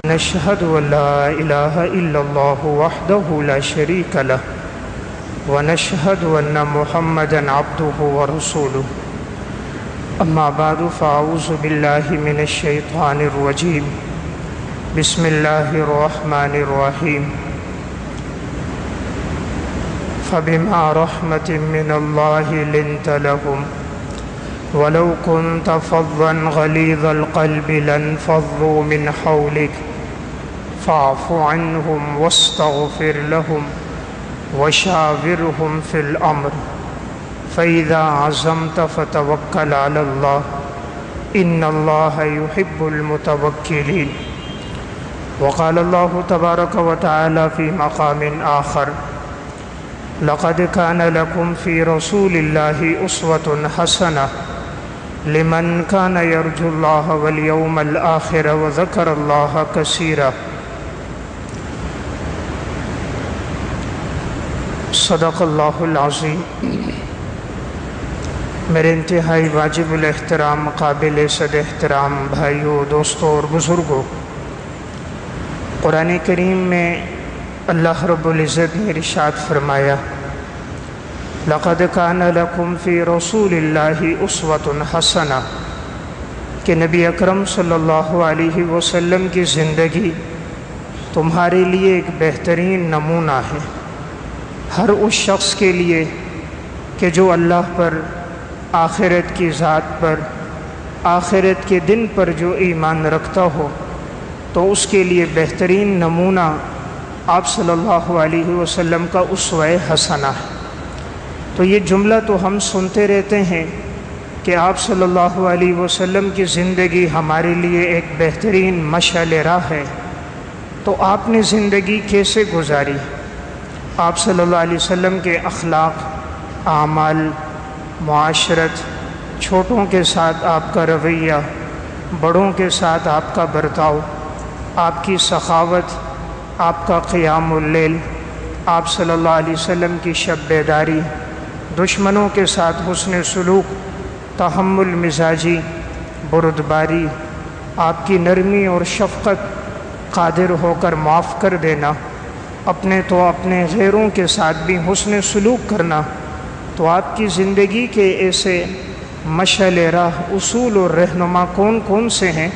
نشهد أن لا إله إلا الله وحده لا شريك له ونشهد أن محمدًا عبده ورسوله أما بعد فأعوذ بالله من الشيطان الرجيم بسم الله الرحمن الرحيم فبما رحمة من الله لنت لهم ولو كنت فظا غليظ القلب لانفضوا من حولك فاعف عنهم واستغفر لهم وشاورهم في الأمر فإذا عزمت فتوكل على الله إن الله يحب المتوكلين وقال الله تبارك وتعالى في مقام آخر لقد كان لكم في رسول الله أسوة حسنة لمن كان يرجو الله واليوم الآخر وذكر الله كثيرا صدق اللہ العظیم۔ میرے انتہائی واجب الاحترام قابل صد احترام بھائیوں، دوستوں اور بزرگوں، قرآن کریم میں اللہ رب العزت نے ارشاد فرمایا لَقَدْ كَانَ لَكُمْ فِي رَسُولِ اللَّهِ أُسْوَةٌ حَسَنَةٌ کہ نبی اکرم صلی اللہ علیہ وسلم کی زندگی تمہارے لیے ایک بہترین نمونہ ہے، ہر اس شخص کے لیے کہ جو اللہ پر، آخرت کی ذات پر، آخرت کے دن پر جو ایمان رکھتا ہو تو اس کے لیے بہترین نمونہ آپ صلی اللہ علیہ وسلم کا اسوہ حسنہ ہے۔ تو یہ جملہ تو ہم سنتے رہتے ہیں کہ آپ صلی اللہ علیہ وسلم کی زندگی ہمارے لیے ایک بہترین مشعل راہ ہے، تو آپ نے زندگی کیسے گزاری؟ آپ صلی اللہ علیہ وسلم کے اخلاق، اعمال، معاشرت، چھوٹوں کے ساتھ آپ کا رویہ، بڑوں کے ساتھ آپ کا برتاؤ، آپ کی سخاوت، آپ کا قیام اللیل، آپ صلی اللہ علیہ وسلم کی شب بیداری، دشمنوں کے ساتھ حسن سلوک، تحمل مزاجی، بردباری، آپ کی نرمی اور شفقت، قادر ہو کر معاف کر دینا، اپنے تو اپنے غیروں کے ساتھ بھی حسن سلوک کرنا، تو آپ کی زندگی کے ایسے مشعل راہ، اصول اور رہنما کون کون سے ہیں؟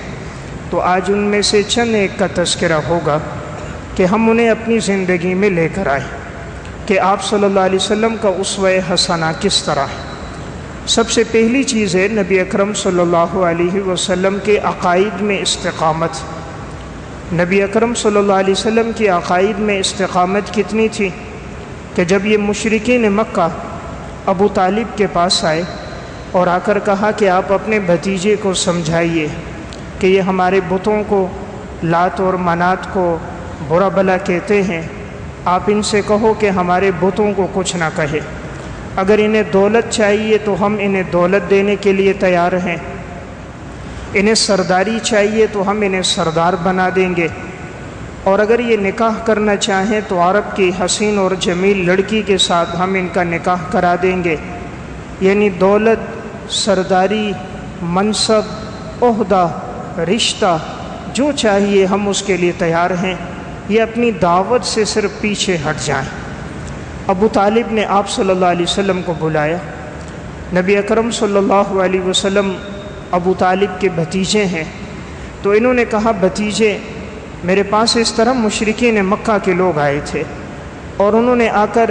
تو آج ان میں سے چند ایک کا تذکرہ ہوگا کہ ہم انہیں اپنی زندگی میں لے کر آئیں کہ آپ صلی اللہ علیہ وسلم کا اسوہ حسنہ کس طرح ہے۔ سب سے پہلی چیز ہے نبی اکرم صلی اللہ علیہ وسلم کے عقائد میں استقامت۔ نبی اکرم صلی اللہ علیہ وسلم کی عقائد میں استقامت کتنی تھی کہ جب یہ مشرکین مکہ ابو طالب کے پاس آئے اور آ کر کہا کہ آپ اپنے بھتیجے کو سمجھائیے کہ یہ ہمارے بتوں کو، لات اور منات کو برا بلا کہتے ہیں، آپ ان سے کہو کہ ہمارے بتوں کو کچھ نہ کہے، اگر انہیں دولت چاہیے تو ہم انہیں دولت دینے کے لیے تیار ہیں، انہیں سرداری چاہیے تو ہم انہیں سردار بنا دیں گے، اور اگر یہ نکاح کرنا چاہیں تو عرب کی حسین اور جمیل لڑکی کے ساتھ ہم ان کا نکاح کرا دیں گے، یعنی دولت، سرداری، منصب، عہدہ، رشتہ جو چاہیے ہم اس کے لیے تیار ہیں، یہ اپنی دعوت سے صرف پیچھے ہٹ جائیں۔ ابو طالب نے آپ صلی اللہ علیہ وسلم کو بلایا۔ نبی اکرم صلی اللہ علیہ وسلم ابو طالب کے بھتیجے ہیں، تو انہوں نے کہا بھتیجے میرے پاس اس طرح مشرکین مکہ کے لوگ آئے تھے اور انہوں نے آ کر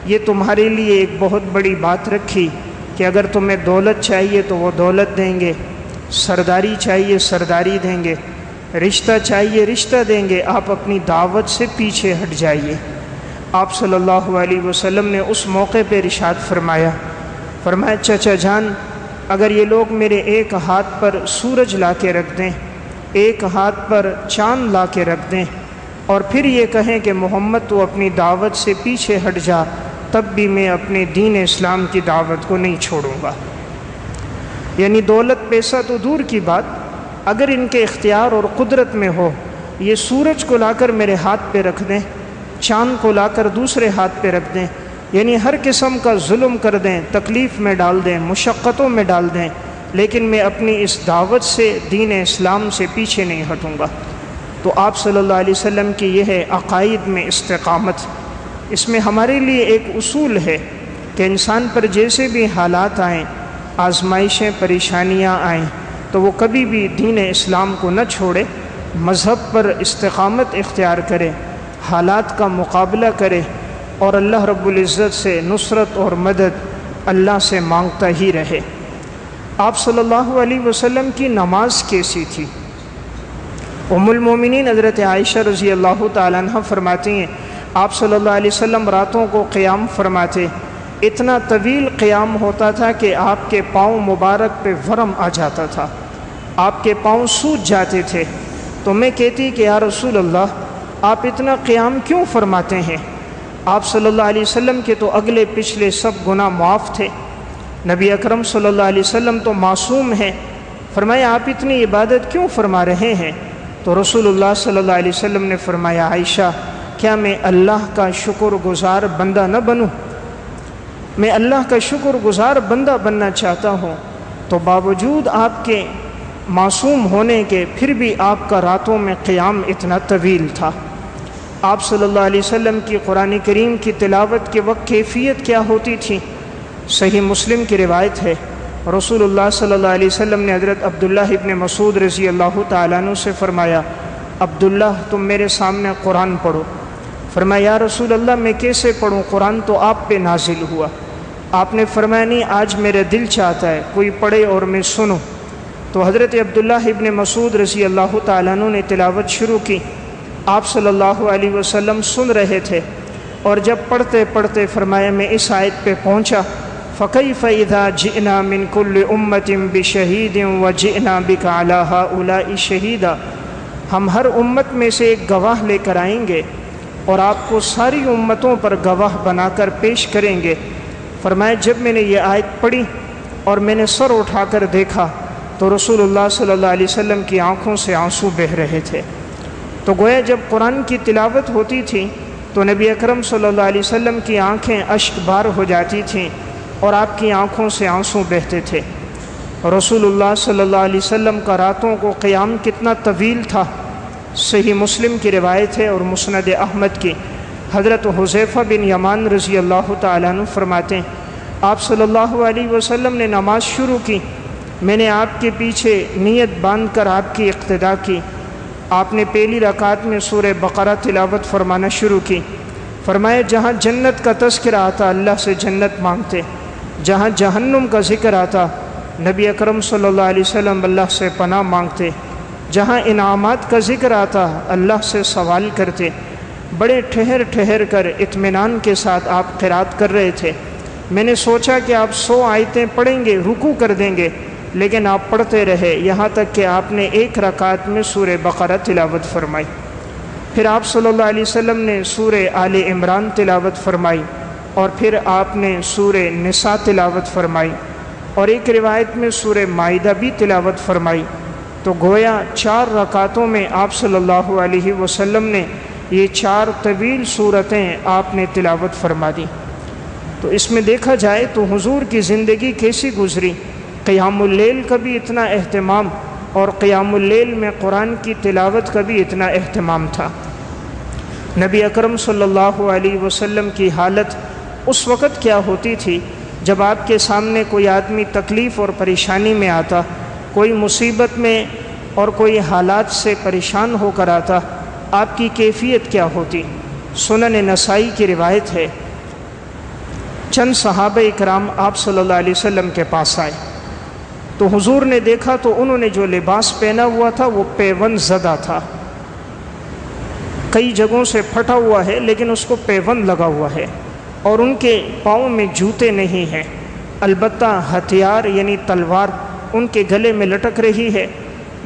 یہ تمہارے لیے ایک بہت بڑی بات رکھی کہ اگر تمہیں دولت چاہیے تو وہ دولت دیں گے، سرداری چاہیے سرداری دیں گے، رشتہ چاہیے رشتہ دیں گے، آپ اپنی دعوت سے پیچھے ہٹ جائیے۔ آپ صلی اللہ علیہ وسلم نے اس موقع پہ ارشاد فرمایا چچا جان، اگر یہ لوگ میرے ایک ہاتھ پر سورج لا کے رکھ دیں، ایک ہاتھ پر چاند لا کے رکھ دیں، اور پھر یہ کہیں کہ محمد تو اپنی دعوت سے پیچھے ہٹ جا، تب بھی میں اپنے دین اسلام کی دعوت کو نہیں چھوڑوں گا۔ یعنی دولت پیسہ تو دور کی بات، اگر ان کے اختیار اور قدرت میں ہو یہ سورج کو لا کر میرے ہاتھ پہ رکھ دیں، چاند کو لا کر دوسرے ہاتھ پہ رکھ دیں، یعنی ہر قسم کا ظلم کر دیں، تکلیف میں ڈال دیں، مشقتوں میں ڈال دیں، لیکن میں اپنی اس دعوت سے، دین اسلام سے پیچھے نہیں ہٹوں گا۔ تو آپ صلی اللہ علیہ وسلم کی یہ ہے عقائد میں استقامت۔ اس میں ہمارے لیے ایک اصول ہے کہ انسان پر جیسے بھی حالات آئیں، آزمائشیں، پریشانیاں آئیں، تو وہ کبھی بھی دین اسلام کو نہ چھوڑے، مذہب پر استقامت اختیار کرے، حالات کا مقابلہ کرے اور اللہ رب العزت سے نصرت اور مدد اللہ سے مانگتا ہی رہے۔ آپ صلی اللہ علیہ وسلم کی نماز کیسی تھی؟ ام المومنین حضرت عائشہ رضی اللہ تعالیٰ عنہ فرماتی ہیں آپ صلی اللہ علیہ وسلم راتوں کو قیام فرماتے، اتنا طویل قیام ہوتا تھا کہ آپ کے پاؤں مبارک پہ ورم آ جاتا تھا، آپ کے پاؤں سوج جاتے تھے۔ تو میں کہتی کہ یا رسول اللہ آپ اتنا قیام کیوں فرماتے ہیں؟ آپ صلی اللہ علیہ وسلم کے تو اگلے پچھلے سب گناہ معاف تھے، نبی اکرم صلی اللہ علیہ وسلم تو معصوم ہیں، فرمایا آپ اتنی عبادت کیوں فرما رہے ہیں؟ تو رسول اللہ صلی اللہ علیہ وسلم نے فرمایا عائشہ کیا میں اللہ کا شکر گزار بندہ نہ بنوں؟ میں اللہ کا شکر گزار بندہ بننا چاہتا ہوں۔ تو باوجود آپ کے معصوم ہونے کے پھر بھی آپ کا راتوں میں قیام اتنا طویل تھا۔ آپ صلی اللہ علیہ وسلم کی قرآن کریم کی تلاوت کے وقت کیفیت کیا ہوتی تھی؟ صحیح مسلم کی روایت ہے، رسول اللہ صلی اللہ علیہ وسلم نے حضرت عبداللہ ابن مسعود رضی اللہ تعالیٰ عنہ سے فرمایا عبداللہ تم میرے سامنے قرآن پڑھو۔ فرمایا یا رسول اللہ میں کیسے پڑھوں، قرآن تو آپ پہ نازل ہوا۔ آپ نے فرمایا نہیں آج میرا دل چاہتا ہے کوئی پڑھے اور میں سنوں۔ تو حضرت عبداللہ ابن مسعود رضی اللہ تعالیٰ عنہ نے تلاوت شروع کی، آپ صلی اللہ علیہ وسلم سن رہے تھے، اور جب پڑھتے پڑھتے فرمایا میں اس آیت پہ پہنچا فَكَيْفَ إِذَا جِئْنَا مِن كُلِّ أُمَّةٍ بِشَهِيدٍ وَجِئْنَا بِكَ عَلَى هَؤُلَاءِ شَهِيدًا، ہم ہر امت میں سے ایک گواہ لے کر آئیں گے اور آپ کو ساری امتوں پر گواہ بنا کر پیش کریں گے۔ فرمایا جب میں نے یہ آیت پڑھی اور میں نے سر اٹھا کر دیکھا تو رسول اللہ صلی اللہ علیہ وسلم کی آنکھوں سے آنسو بہہ رہے تھے۔ تو گویا جب قرآن کی تلاوت ہوتی تھی تو نبی اکرم صلی اللہ علیہ وسلم کی آنکھیں اشک بار ہو جاتی تھیں اور آپ کی آنکھوں سے آنسو بہتے تھے۔ رسول اللہ صلی اللہ علیہ وسلم کا راتوں کو قیام کتنا طویل تھا، صحیح مسلم کی روایت ہے اور مسند احمد کی، حضرت حذیفہ بن یمان رضی اللہ تعالیٰ عنہ فرماتے ہیں آپ صلی اللہ علیہ وسلم نے نماز شروع کی، میں نے آپ کے پیچھے نیت باندھ کر آپ کی اقتداء کی۔ آپ نے پہلی رکعت میں سورہ بقرہ تلاوت فرمانا شروع کی۔ فرمایا جہاں جنت کا تذکرہ آتا اللہ سے جنت مانگتے، جہاں جہنم کا ذکر آتا نبی اکرم صلی اللہ علیہ وسلم اللہ سے پناہ مانگتے، جہاں انعامات کا ذکر آتا اللہ سے سوال کرتے، بڑے ٹھہر ٹھہر کر اطمینان کے ساتھ آپ قرات کر رہے تھے۔ میں نے سوچا کہ آپ 100 آیتیں پڑھیں گے رکوع کر دیں گے، لیکن آپ پڑھتے رہے یہاں تک کہ آپ نے ایک رکعت میں سورہ بقرہ تلاوت فرمائی۔ پھر آپ صلی اللہ علیہ وسلم نے سورہ آل عمران تلاوت فرمائی، اور پھر آپ نے سورہ نساء تلاوت فرمائی، اور ایک روایت میں سورہ مائدہ بھی تلاوت فرمائی۔ تو گویا 4 رکعتوں میں آپ صلی اللہ علیہ وسلم نے یہ 4 طویل صورتیں آپ نے تلاوت فرما دی۔ تو اس میں دیکھا جائے تو حضور کی زندگی کیسی گزری، قیام اللیل کا بھی اتنا اہتمام، اور قیام اللیل میں قرآن کی تلاوت کا بھی اتنا اہتمام تھا۔ نبی اکرم صلی اللہ علیہ وسلم کی حالت اس وقت کیا ہوتی تھی جب آپ کے سامنے کوئی آدمی تکلیف اور پریشانی میں آتا، کوئی مصیبت میں اور کوئی حالات سے پریشان ہو کر آتا، آپ کی کیفیت کیا ہوتی؟ سنن نسائی کی روایت ہے چند صحابہ اکرام آپ صلی اللہ علیہ وسلم کے پاس آئے تو حضور نے دیکھا تو انہوں نے جو لباس پہنا ہوا تھا وہ پیون زدہ تھا، کئی جگہوں سے پھٹا ہوا ہے لیکن اس کو پیون لگا ہوا ہے، اور ان کے پاؤں میں جوتے نہیں ہیں، البتہ ہتھیار یعنی تلوار ان کے گلے میں لٹک رہی ہے۔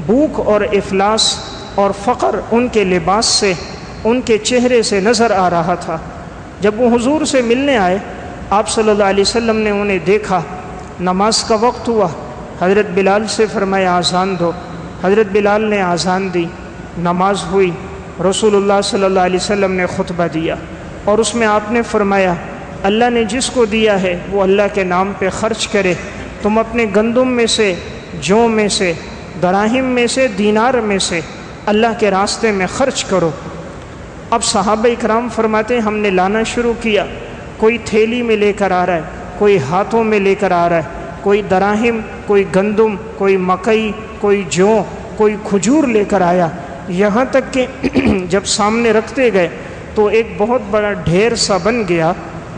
بھوک اور افلاس اور فقر ان کے لباس سے، ان کے چہرے سے نظر آ رہا تھا۔ جب وہ حضور سے ملنے آئے آپ صلی اللہ علیہ وسلم نے انہیں دیکھا، نماز کا وقت ہوا، حضرت بلال سے فرمایا آذان دو، حضرت بلال نے آذان دی، نماز ہوئی، رسول اللہ صلی اللہ علیہ وسلم نے خطبہ دیا، اور اس میں آپ نے فرمایا اللہ نے جس کو دیا ہے وہ اللہ کے نام پہ خرچ کرے، تم اپنے گندم میں سے، جو میں سے، دراہم میں سے، دینار میں سے اللہ کے راستے میں خرچ کرو۔ اب صحابہ اکرام فرماتے ہیں ہم نے لانا شروع کیا، کوئی تھیلی میں لے کر آ رہا ہے، کوئی ہاتھوں میں لے کر آ رہا ہے، کوئی دراہم، کوئی گندم، کوئی مکئی، کوئی جو، کوئی کھجور لے کر آیا، یہاں تک کہ جب سامنے رکھتے گئے تو ایک بہت بڑا ڈھیر سا بن گیا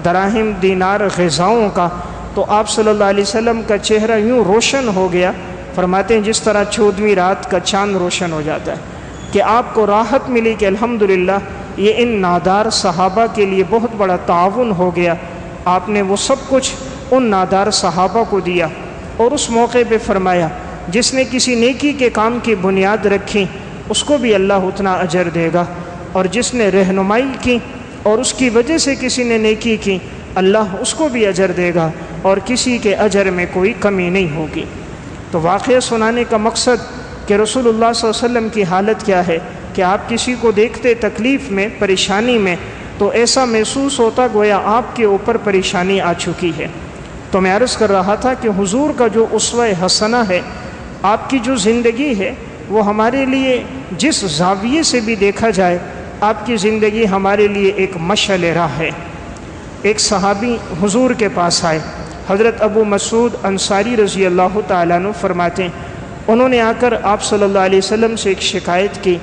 دراہم، دینار، غذاؤں کا۔ تو آپ صلی اللہ علیہ وسلم کا چہرہ یوں روشن ہو گیا، فرماتے ہیں جس طرح 14ویں رات کا چاند روشن ہو جاتا ہے، کہ آپ کو راحت ملی کہ الحمدللہ یہ ان نادار صحابہ کے لیے بہت بڑا تعاون ہو گیا۔ آپ نے وہ سب کچھ ان نادار صحابہ کو دیا، اور اس موقع پہ فرمایا جس نے کسی نیکی کے کام کی بنیاد رکھی اس کو بھی اللہ اتنا اجر دے گا، اور جس نے رہنمائی کی اور اس کی وجہ سے کسی نے نیکی کی اللہ اس کو بھی اجر دے گا، اور کسی کے اجر میں کوئی کمی نہیں ہوگی۔ تو واقعہ سنانے کا مقصد کہ رسول اللہ صلی اللہ علیہ وسلم کی حالت کیا ہے کہ آپ کسی کو دیکھتے تکلیف میں، پریشانی میں، تو ایسا محسوس ہوتا گویا آپ کے اوپر پریشانی آ چکی ہے۔ تو میں عرض کر رہا تھا کہ حضور کا جو اسوہ حسنہ ہے، آپ کی جو زندگی ہے، وہ ہمارے لیے جس زاویے سے بھی دیکھا جائے آپ کی زندگی ہمارے لیے ایک مشعل راہ ہے۔ ایک صحابی حضور کے پاس آئے، حضرت ابو مسعود انصاری رضی اللہ تعالیٰ عنہ فرماتے ہیں انہوں نے آ کر آپ صلی اللہ علیہ وسلم سے ایک شکایت کی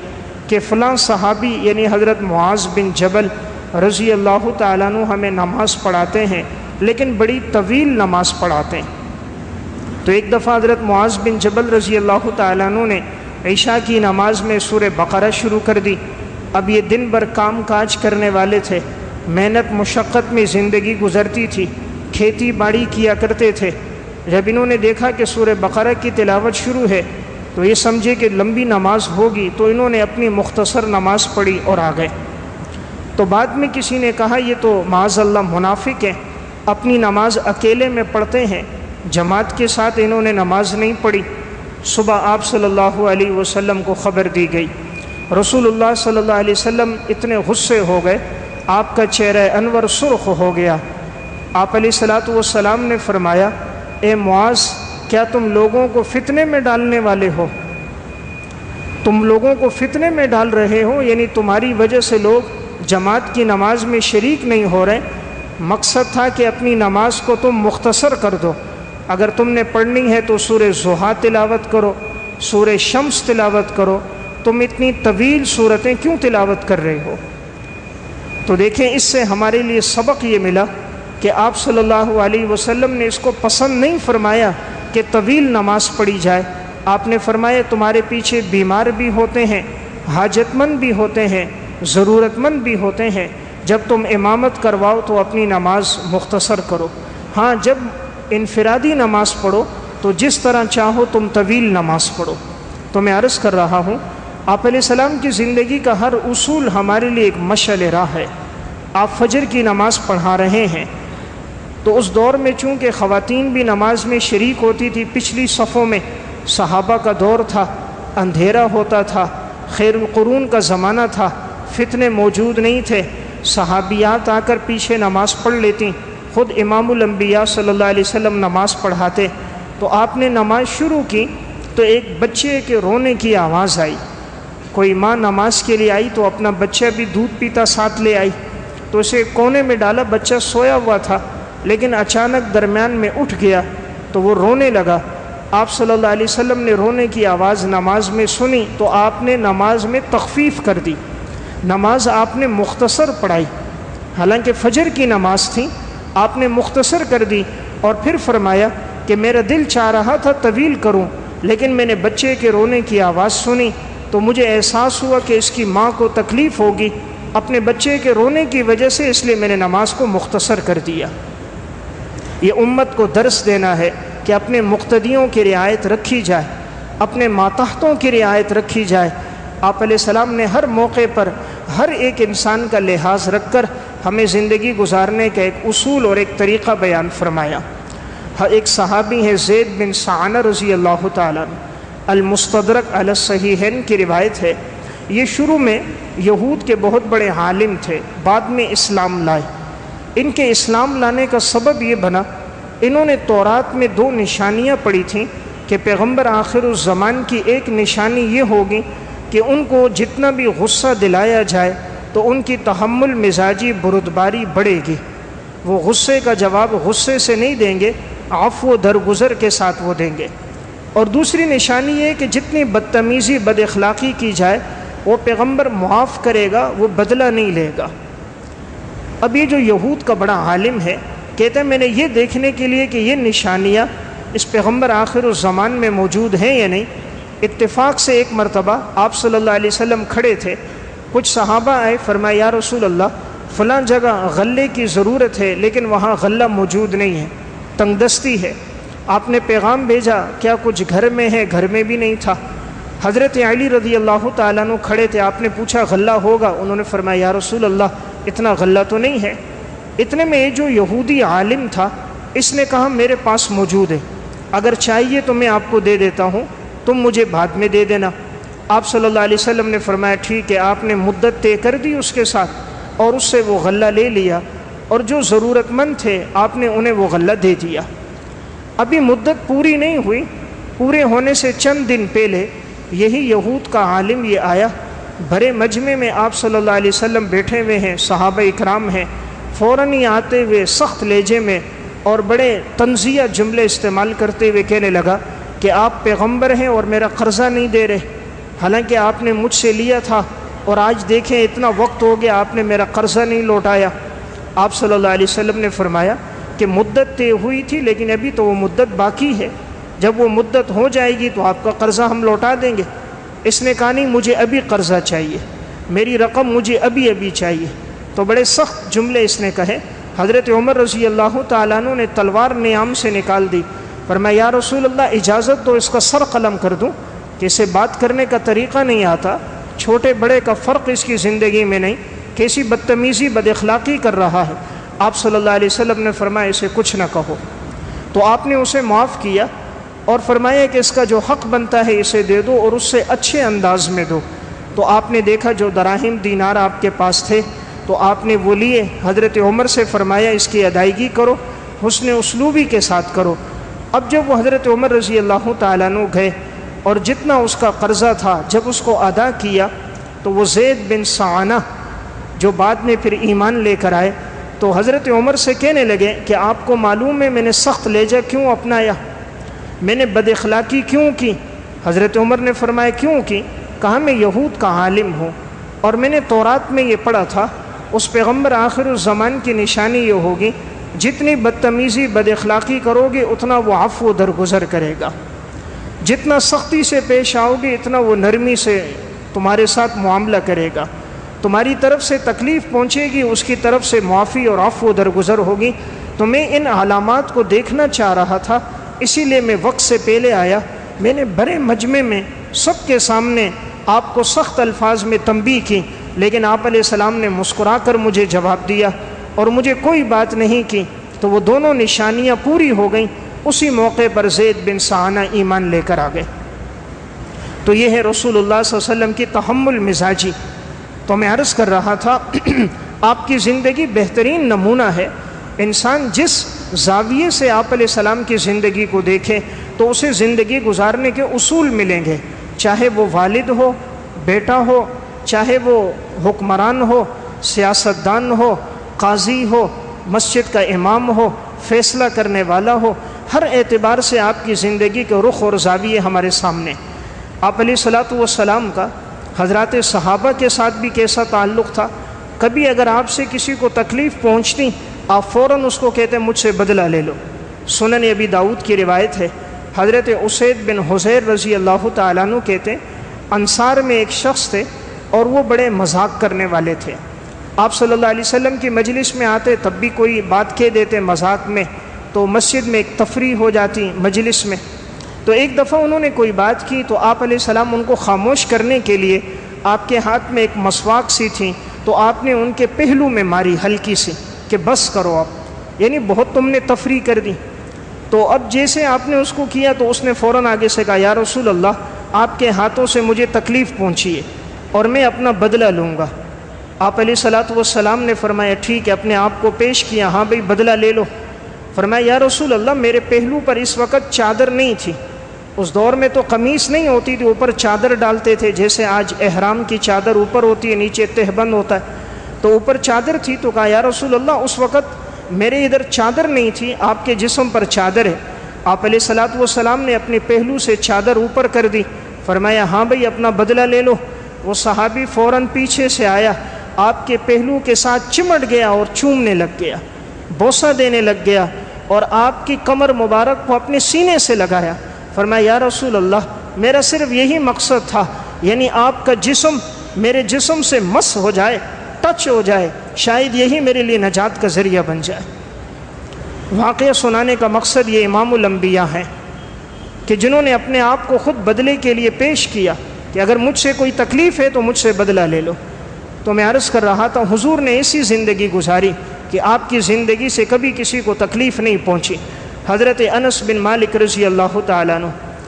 کہ فلاں صحابی یعنی حضرت معاذ بن جبل رضی اللہ تعالیٰ عنہ ہمیں نماز پڑھاتے ہیں لیکن بڑی طویل نماز پڑھاتے ہیں۔ تو ایک دفعہ حضرت معاذ بن جبل رضی اللہ تعالیٰ عنہ نے عشاء کی نماز میں سورہ بقرہ شروع کر دی۔ اب یہ دن بھر کام کاج کرنے والے تھے، محنت مشقت میں زندگی گزرتی تھی، کھیتی باڑی کیا کرتے تھے۔ جب انہوں نے دیکھا کہ سورہ بقرہ کی تلاوت شروع ہے تو یہ سمجھے کہ لمبی نماز ہوگی، تو انہوں نے اپنی مختصر نماز پڑھی اور آ گئے۔ تو بعد میں کسی نے کہا یہ تو معاذ اللہ منافق ہیں، اپنی نماز اکیلے میں پڑھتے ہیں، جماعت کے ساتھ انہوں نے نماز نہیں پڑھی۔ صبح آپ صلی اللہ علیہ وسلم کو خبر دی گئی، رسول اللہ صلی اللہ علیہ وسلم اتنے غصے ہو گئے، آپ کا چہرہ انور سرخ ہو گیا۔ آپ علیہ الصلوۃ والسلام نے فرمایا اے معاذ، کیا تم لوگوں کو فتنے میں ڈالنے والے ہو؟ تم لوگوں کو فتنے میں ڈال رہے ہو، یعنی تمہاری وجہ سے لوگ جماعت کی نماز میں شریک نہیں ہو رہے۔ مقصد تھا کہ اپنی نماز کو تم مختصر کر دو، اگر تم نے پڑھنی ہے تو سورہ ضحیٰ تلاوت کرو، سورہ شمس تلاوت کرو، تم اتنی طویل صورتیں کیوں تلاوت کر رہے ہو؟ تو دیکھیں اس سے ہمارے لیے سبق یہ ملا کہ آپ صلی اللہ علیہ وسلم نے اس کو پسند نہیں فرمایا کہ طویل نماز پڑھی جائے۔ آپ نے فرمایا تمہارے پیچھے بیمار بھی ہوتے ہیں، حاجت مند بھی ہوتے ہیں، ضرورت مند بھی ہوتے ہیں، جب تم امامت کرواؤ تو اپنی نماز مختصر کرو۔ ہاں جب انفرادی نماز پڑھو تو جس طرح چاہو تم طویل نماز پڑھو۔ تو میں عرض کر رہا ہوں آپ علیہ السلام کی زندگی کا ہر اصول ہمارے لیے ایک مشعل راہ ہے۔ آپ فجر کی نماز پڑھا رہے ہیں تو اس دور میں چونکہ خواتین بھی نماز میں شریک ہوتی تھی، پچھلی صفوں میں صحابہ کا دور تھا، اندھیرا ہوتا تھا، خیر القرون کا زمانہ تھا، فتنے موجود نہیں تھے، صحابیات آ کر پیچھے نماز پڑھ لیتی، خود امام الانبیاء صلی اللہ علیہ وسلم نماز پڑھاتے۔ تو آپ نے نماز شروع کی تو ایک بچے کے رونے کی آواز آئی، کوئی ماں نماز کے لیے آئی تو اپنا بچہ بھی دودھ پیتا ساتھ لے آئی، تو اسے کونے میں ڈالا، بچہ سویا ہوا تھا لیکن اچانک درمیان میں اٹھ گیا تو وہ رونے لگا۔ آپ صلی اللہ علیہ وسلم نے رونے کی آواز نماز میں سنی تو آپ نے نماز میں تخفیف کر دی، نماز آپ نے مختصر پڑھائی، حالانکہ فجر کی نماز تھی، آپ نے مختصر کر دی، اور پھر فرمایا کہ میرا دل چاہ رہا تھا طویل کروں لیکن میں نے بچے کے رونے کی آواز سنی تو مجھے احساس ہوا کہ اس کی ماں کو تکلیف ہوگی اپنے بچے کے رونے کی وجہ سے، اس لیے میں نے نماز کو مختصر کر دیا۔ یہ امت کو درس دینا ہے کہ اپنے مقتدیوں کی رعایت رکھی جائے، اپنے ماتحتوں کی رعایت رکھی جائے۔ آپ علیہ السلام نے ہر موقع پر ہر ایک انسان کا لحاظ رکھ کر ہمیں زندگی گزارنے کا ایک اصول اور ایک طریقہ بیان فرمایا۔ ایک صحابی ہے زید بن سعنہ رضی اللہ تعالیٰ عنہ، المستدرک علی الصحیحین کی روایت ہے، یہ شروع میں یہود کے بہت بڑے عالم تھے، بعد میں اسلام لائے۔ ان کے اسلام لانے کا سبب یہ بنا، انہوں نے تورات میں 2 نشانیاں پڑھی تھیں کہ پیغمبر آخر الزمان کی ایک نشانی یہ ہوگی کہ ان کو جتنا بھی غصہ دلایا جائے تو ان کی تحمل مزاجی بردباری بڑھے گی، وہ غصے کا جواب غصے سے نہیں دیں گے، عفو و درگزر کے ساتھ وہ دیں گے۔ اور دوسری نشانی یہ کہ جتنی بدتمیزی بد اخلاقی کی جائے وہ پیغمبر معاف کرے گا، وہ بدلہ نہیں لے گا۔ اب یہ جو یہود کا بڑا عالم ہے، کہتے ہیں میں نے یہ دیکھنے کے لیے کہ یہ نشانیاں اس پیغمبر آخر الزمان میں موجود ہیں یا نہیں، اتفاق سے ایک مرتبہ آپ صلی اللہ علیہ وسلم کھڑے تھے، کچھ صحابہ آئے، فرمایا یا رسول اللہ فلاں جگہ غلے کی ضرورت ہے لیکن وہاں غلہ موجود نہیں ہے، تنگ دستی ہے، آپ نے پیغام بھیجا، کیا کچھ گھر میں ہے؟ گھر میں بھی نہیں تھا۔ حضرت علی رضی اللہ تعالیٰ عنہ کھڑے تھے، آپ نے پوچھا غلہ ہوگا؟ انہوں نے فرمایا یا رسول اللہ اتنا غلہ تو نہیں ہے۔ اتنے میں یہ جو یہودی عالم تھا اس نے کہا میرے پاس موجود ہے، اگر چاہیے تو میں آپ کو دے دیتا ہوں، تم مجھے بعد میں دے دینا۔ آپ صلی اللہ علیہ وسلم نے فرمایا ٹھیک ہے۔ آپ نے مدت طے کر دی اس کے ساتھ اور اس سے وہ غلہ لے لیا، اور جو ضرورت مند تھے آپ نے انہیں وہ غلہ دے دیا۔ ابھی مدت پوری نہیں ہوئی، پورے ہونے سے چند دن پہلے یہی یہود کا عالم یہ آیا، بھرے مجمع میں آپ صلی اللہ علیہ وسلم بیٹھے ہوئے ہیں، صحابہ اکرام ہیں، فوراً ہی آتے ہوئے سخت لہجے میں اور بڑے طنزیہ جملے استعمال کرتے ہوئے کہنے لگا کہ آپ پیغمبر ہیں اور میرا قرضہ نہیں دے رہے، حالانکہ آپ نے مجھ سے لیا تھا اور آج دیکھیں اتنا وقت ہو گیا آپ نے میرا قرضہ نہیں لوٹایا۔ آپ صلی اللہ علیہ وسلم نے فرمایا کہ مدت طے ہوئی تھی لیکن ابھی تو وہ مدت باقی ہے، جب وہ مدت ہو جائے گی تو آپ کا قرضہ ہم لوٹا دیں گے۔ اس نے کہا نہیں مجھے ابھی قرضہ چاہیے، میری رقم مجھے ابھی چاہیے۔ تو بڑے سخت جملے اس نے کہے۔ حضرت عمر رضی اللہ تعالیٰ عنہ نے تلوار نیام سے نکال دی، فرمایا یا رسول اللہ اجازت دو اس کا سر قلم کر دوں، کہ اسے بات کرنے کا طریقہ نہیں آتا، چھوٹے بڑے کا فرق اس کی زندگی میں نہیں، کیسی بدتمیزی بد اخلاقی کر رہا ہے۔ آپ صلی اللہ علیہ وسلم نے فرمایا اسے کچھ نہ کہو۔ تو آپ نے اسے معاف کیا اور فرمایا کہ اس کا جو حق بنتا ہے اسے دے دو اور اس سے اچھے انداز میں دو۔ تو آپ نے دیکھا جو دراہم دینار آپ کے پاس تھے تو آپ نے وہ لیے، حضرت عمر سے فرمایا اس کی ادائیگی کرو، حسن اسلوبی کے ساتھ کرو۔ اب جب وہ حضرت عمر رضی اللہ تعالیٰ عنہ گئے اور جتنا اس کا قرضہ تھا جب اس کو ادا کیا تو وہ زید بن سعانہ جو بعد میں پھر ایمان لے کر آئے تو حضرت عمر سے کہنے لگے کہ آپ کو معلوم ہے میں نے سخت لہجہ کیوں اپنایا، میں نے بد اخلاقی کیوں کی؟ حضرت عمر نے فرمایا کیوں کی؟ کہا میں یہود کا عالم ہوں اور میں نے تورات میں یہ پڑھا تھا اس پیغمبر آخر الزمان کی نشانی یہ ہوگی جتنی بدتمیزی بد اخلاقی کرو گے اتنا وہ عفو و درگزر کرے گا، جتنا سختی سے پیش آؤ گے اتنا وہ نرمی سے تمہارے ساتھ معاملہ کرے گا، تمہاری طرف سے تکلیف پہنچے گی اس کی طرف سے معافی اور عفو و درگزر ہوگی۔ تو میں ان علامات کو دیکھنا چاہ رہا تھا، اسی لیے میں وقت سے پہلے آیا، میں نے بڑے مجمع میں سب کے سامنے آپ کو سخت الفاظ میں تنبیہ کی، لیکن آپ علیہ السلام نے مسکرا کر مجھے جواب دیا اور مجھے کوئی بات نہیں کی۔ تو وہ دونوں نشانیاں پوری ہو گئیں، اسی موقع پر زید بن سعانہ ایمان لے کر آ گئے۔ تو یہ ہے رسول اللہ صلی اللہ علیہ وسلم کی تحمل مزاجی۔ تو میں عرض کر رہا تھا آپ کی زندگی بہترین نمونہ ہے، انسان جس زاویے سے آپ علیہ السلام کی زندگی کو دیکھے تو اسے زندگی گزارنے کے اصول ملیں گے، چاہے وہ والد ہو، بیٹا ہو، چاہے وہ حکمران ہو، سیاستدان ہو، قاضی ہو، مسجد کا امام ہو، فیصلہ کرنے والا ہو، ہر اعتبار سے آپ کی زندگی کے رخ اور زاویے ہمارے سامنے۔ آپ علیہ الصلوۃ والسلام کا حضرات صحابہ کے ساتھ بھی کیسا تعلق تھا، کبھی اگر آپ سے کسی کو تکلیف پہنچتی آپ فوراً اس کو کہتے مجھ سے بدلہ لے لو۔ سنن ابی داؤد کی روایت ہے، حضرت اسید بن حضیر رضی اللہ تعالیٰ عنہ کہتے انصار میں ایک شخص تھے اور وہ بڑے مذاق کرنے والے تھے، آپ صلی اللہ علیہ وسلم کی مجلس میں آتے تب بھی کوئی بات کہہ دیتے مذاق میں، تو مسجد میں ایک تفریح ہو جاتی مجلس میں۔ تو ایک دفعہ انہوں نے کوئی بات کی تو آپ علیہ السلام ان کو خاموش کرنے کے لیے آپ کے ہاتھ میں ایک مسواک سی تھی تو آپ نے ان کے پہلو میں ماری ہلکی سی کہ بس کرو آپ، یعنی بہت تم نے تفریح کر دی۔ تو اب جیسے آپ نے اس کو کیا تو اس نے فوراً آگے سے کہا یا رسول اللہ آپ کے ہاتھوں سے مجھے تکلیف پہنچی ہے اور میں اپنا بدلہ لوں گا۔ آپ علیہ الصلوۃ والسلام نے فرمایا ٹھیک ہے، اپنے آپ کو پیش کیا، ہاں بھئی بدلہ لے لو۔ فرمایا یا رسول اللہ میرے پہلو پر اس وقت چادر نہیں تھی، اس دور میں تو قمیص نہیں ہوتی تھی، اوپر چادر ڈالتے تھے، جیسے آج احرام کی چادر اوپر ہوتی ہے نیچے تہبند ہوتا ہے، تو اوپر چادر تھی۔ تو کہا یا رسول اللہ اس وقت میرے ادھر چادر نہیں تھی، آپ کے جسم پر چادر ہے۔ آپ علیہ الصلوۃ والسلام نے اپنے پہلو سے چادر اوپر کر دی، فرمایا ہاں بھائی اپنا بدلہ لے لو۔ وہ صحابی فوراً پیچھے سے آیا، آپ کے پہلو کے ساتھ چمٹ گیا اور چومنے لگ گیا، بوسہ دینے لگ گیا، اور آپ کی کمر مبارک کو اپنے سینے سے لگایا۔ فرمایا یا رسول اللہ میرا صرف یہی مقصد تھا، یعنی آپ کا جسم میرے جسم سے مس ہو جائے، ٹچ ہو جائے، شاید یہی میرے لیے نجات کا ذریعہ بن جائے۔ واقعہ سنانے کا مقصد یہ امام الانبیاء ہیں کہ جنہوں نے اپنے آپ کو خود بدلے کے لیے پیش کیا کہ اگر مجھ سے کوئی تکلیف ہے تو مجھ سے بدلہ لے لو۔ تو میں عرض کر رہا تھا حضور نے ایسی زندگی گزاری کہ آپ کی زندگی سے کبھی کسی کو تکلیف نہیں پہنچی۔ حضرت انس بن مالک رضی اللہ تعالیٰ عنہ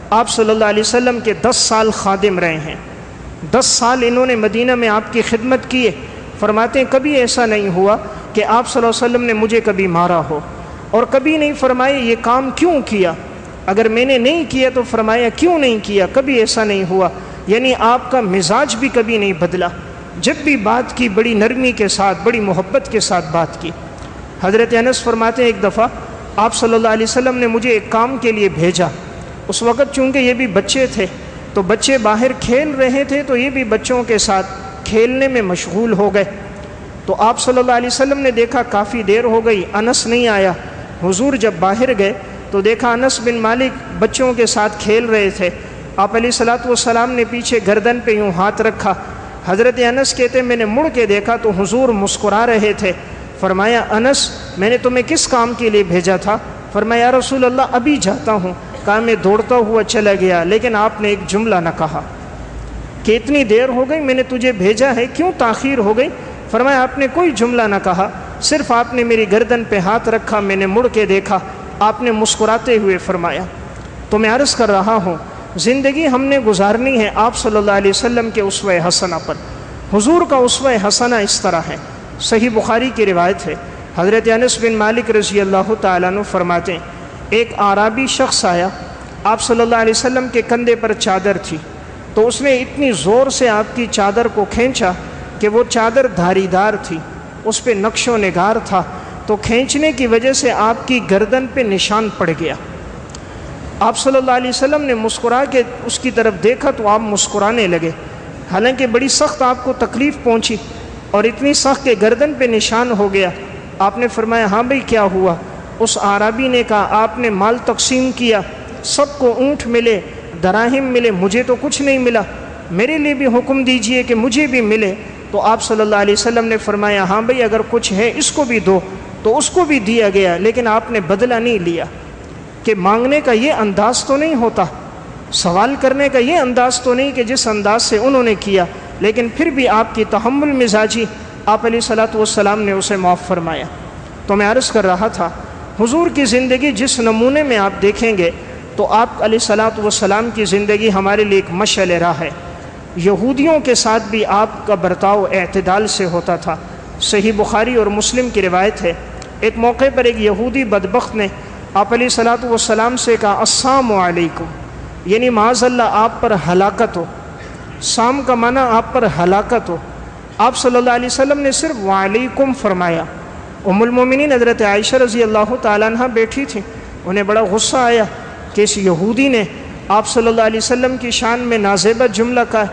آپ صلی اللہ علیہ وسلم کے 10 سال خادم رہے ہیں، 10 سال انہوں نے مدینہ میں آپ کی خدمت کی ہے۔ فرماتے ہیں کبھی ایسا نہیں ہوا کہ آپ صلی اللہ علیہ وسلم نے مجھے کبھی مارا ہو، اور کبھی نہیں فرمائے یہ کام کیوں کیا، اگر میں نے نہیں کیا تو فرمایا کیوں نہیں کیا، کبھی ایسا نہیں ہوا۔ یعنی آپ کا مزاج بھی کبھی نہیں بدلا، جب بھی بات کی بڑی نرمی کے ساتھ، بڑی محبت کے ساتھ بات کی۔ حضرت انس فرماتے ہیں ایک دفعہ آپ صلی اللہ علیہ وسلم نے مجھے ایک کام کے لیے بھیجا۔ اس وقت چونکہ یہ بھی بچے تھے تو بچے باہر کھیل رہے تھے، تو یہ بھی بچوں کے ساتھ کھیلنے میں مشغول ہو گئے۔ تو آپ صلی اللہ علیہ وسلم نے دیکھا کافی دیر ہو گئی، انس نہیں آیا۔ حضور جب باہر گئے تو دیکھا انس بن مالک بچوں کے ساتھ کھیل رہے تھے۔ آپ علیہ الصلوۃ والسلام نے پیچھے گردن پہ یوں ہاتھ رکھا۔ حضرت انس کہتے میں نے مڑ کے دیکھا تو حضور مسکرا رہے تھے۔ فرمایا انس میں نے تمہیں کس کام کے لیے بھیجا تھا؟ فرمایا یا رسول اللہ ابھی جاتا ہوں۔ کہا میں دوڑتا ہوا چلا گیا، لیکن آپ نے ایک جملہ نہ کہا کہ اتنی دیر ہو گئی میں نے تجھے بھیجا ہے، کیوں تاخیر ہو گئی؟ فرمایا آپ نے کوئی جملہ نہ کہا، صرف آپ نے میری گردن پہ ہاتھ رکھا، میں نے مڑ کے دیکھا، آپ نے مسکراتے ہوئے فرمایا۔ تو میں عرض کر رہا ہوں زندگی ہم نے گزارنی ہے آپ صلی اللہ علیہ وسلم کے اسوہ حسنہ پر۔ حضور کا اسوہ حسنہ اس طرح ہے، صحیح بخاری کی روایت ہے، حضرت انس بن مالک رضی اللہ تعالیٰ عنہ فرماتے ہیں ایک اعرابی شخص آیا، آپ صلی اللہ علیہ وسلم کے کندھے پر چادر تھی، تو اس نے اتنی زور سے آپ کی چادر کو کھینچا کہ وہ چادر دھاری دار تھی، اس پہ نقش و نگار تھا، تو کھینچنے کی وجہ سے آپ کی گردن پہ نشان پڑ گیا۔ آپ صلی اللہ علیہ وسلم نے مسکرا کے اس کی طرف دیکھا تو آپ مسکرانے لگے، حالانکہ بڑی سخت آپ کو تکلیف پہنچی اور اتنی سخت کہ گردن پہ نشان ہو گیا۔ آپ نے فرمایا ہاں بھئی کیا ہوا؟ اس اعرابی نے کہا آپ نے مال تقسیم کیا، سب کو اونٹ ملے، دراہم ملے، مجھے تو کچھ نہیں ملا، میرے لیے بھی حکم دیجئے کہ مجھے بھی ملے۔ تو آپ صلی اللہ علیہ وسلم نے فرمایا ہاں بھئی اگر کچھ ہے اس کو بھی دو، تو اس کو بھی دیا گیا، لیکن آپ نے بدلہ نہیں لیا۔ کہ مانگنے کا یہ انداز تو نہیں ہوتا، سوال کرنے کا یہ انداز تو نہیں کہ جس انداز سے انہوں نے کیا، لیکن پھر بھی آپ کی تحمل مزاجی آپ علیہ الصلوۃ والسلام نے اسے معاف فرمایا۔ تو میں عرض کر رہا تھا حضور کی زندگی جس نمونے میں آپ دیکھیں گے تو آپ علیہ الصلوۃ والسلام کی زندگی ہمارے لیے ایک مشعل راہ ہے۔ یہودیوں کے ساتھ بھی آپ کا برتاؤ اعتدال سے ہوتا تھا، صحیح بخاری اور مسلم کی روایت ہے۔ ایک موقع پر ایک یہودی بدبخت نے آپ علیہ الصلوۃ والسلام سے کہا السلام علیکم، یعنی معاذ اللہ آپ پر ہلاکت ہو، سام کا معنی آپ پر ہلاکت ہو۔ آپ صلی اللہ علیہ وسلم نے صرف وعلیکم فرمایا۔ ام المومنین حضرت عائشہ رضی اللہ تعالیٰ عنہ بیٹھی تھیں، انہیں بڑا غصہ آیا کہ اس یہودی نے آپ صلی اللہ علیہ وسلم کی شان میں نازیبت جملہ کہا۔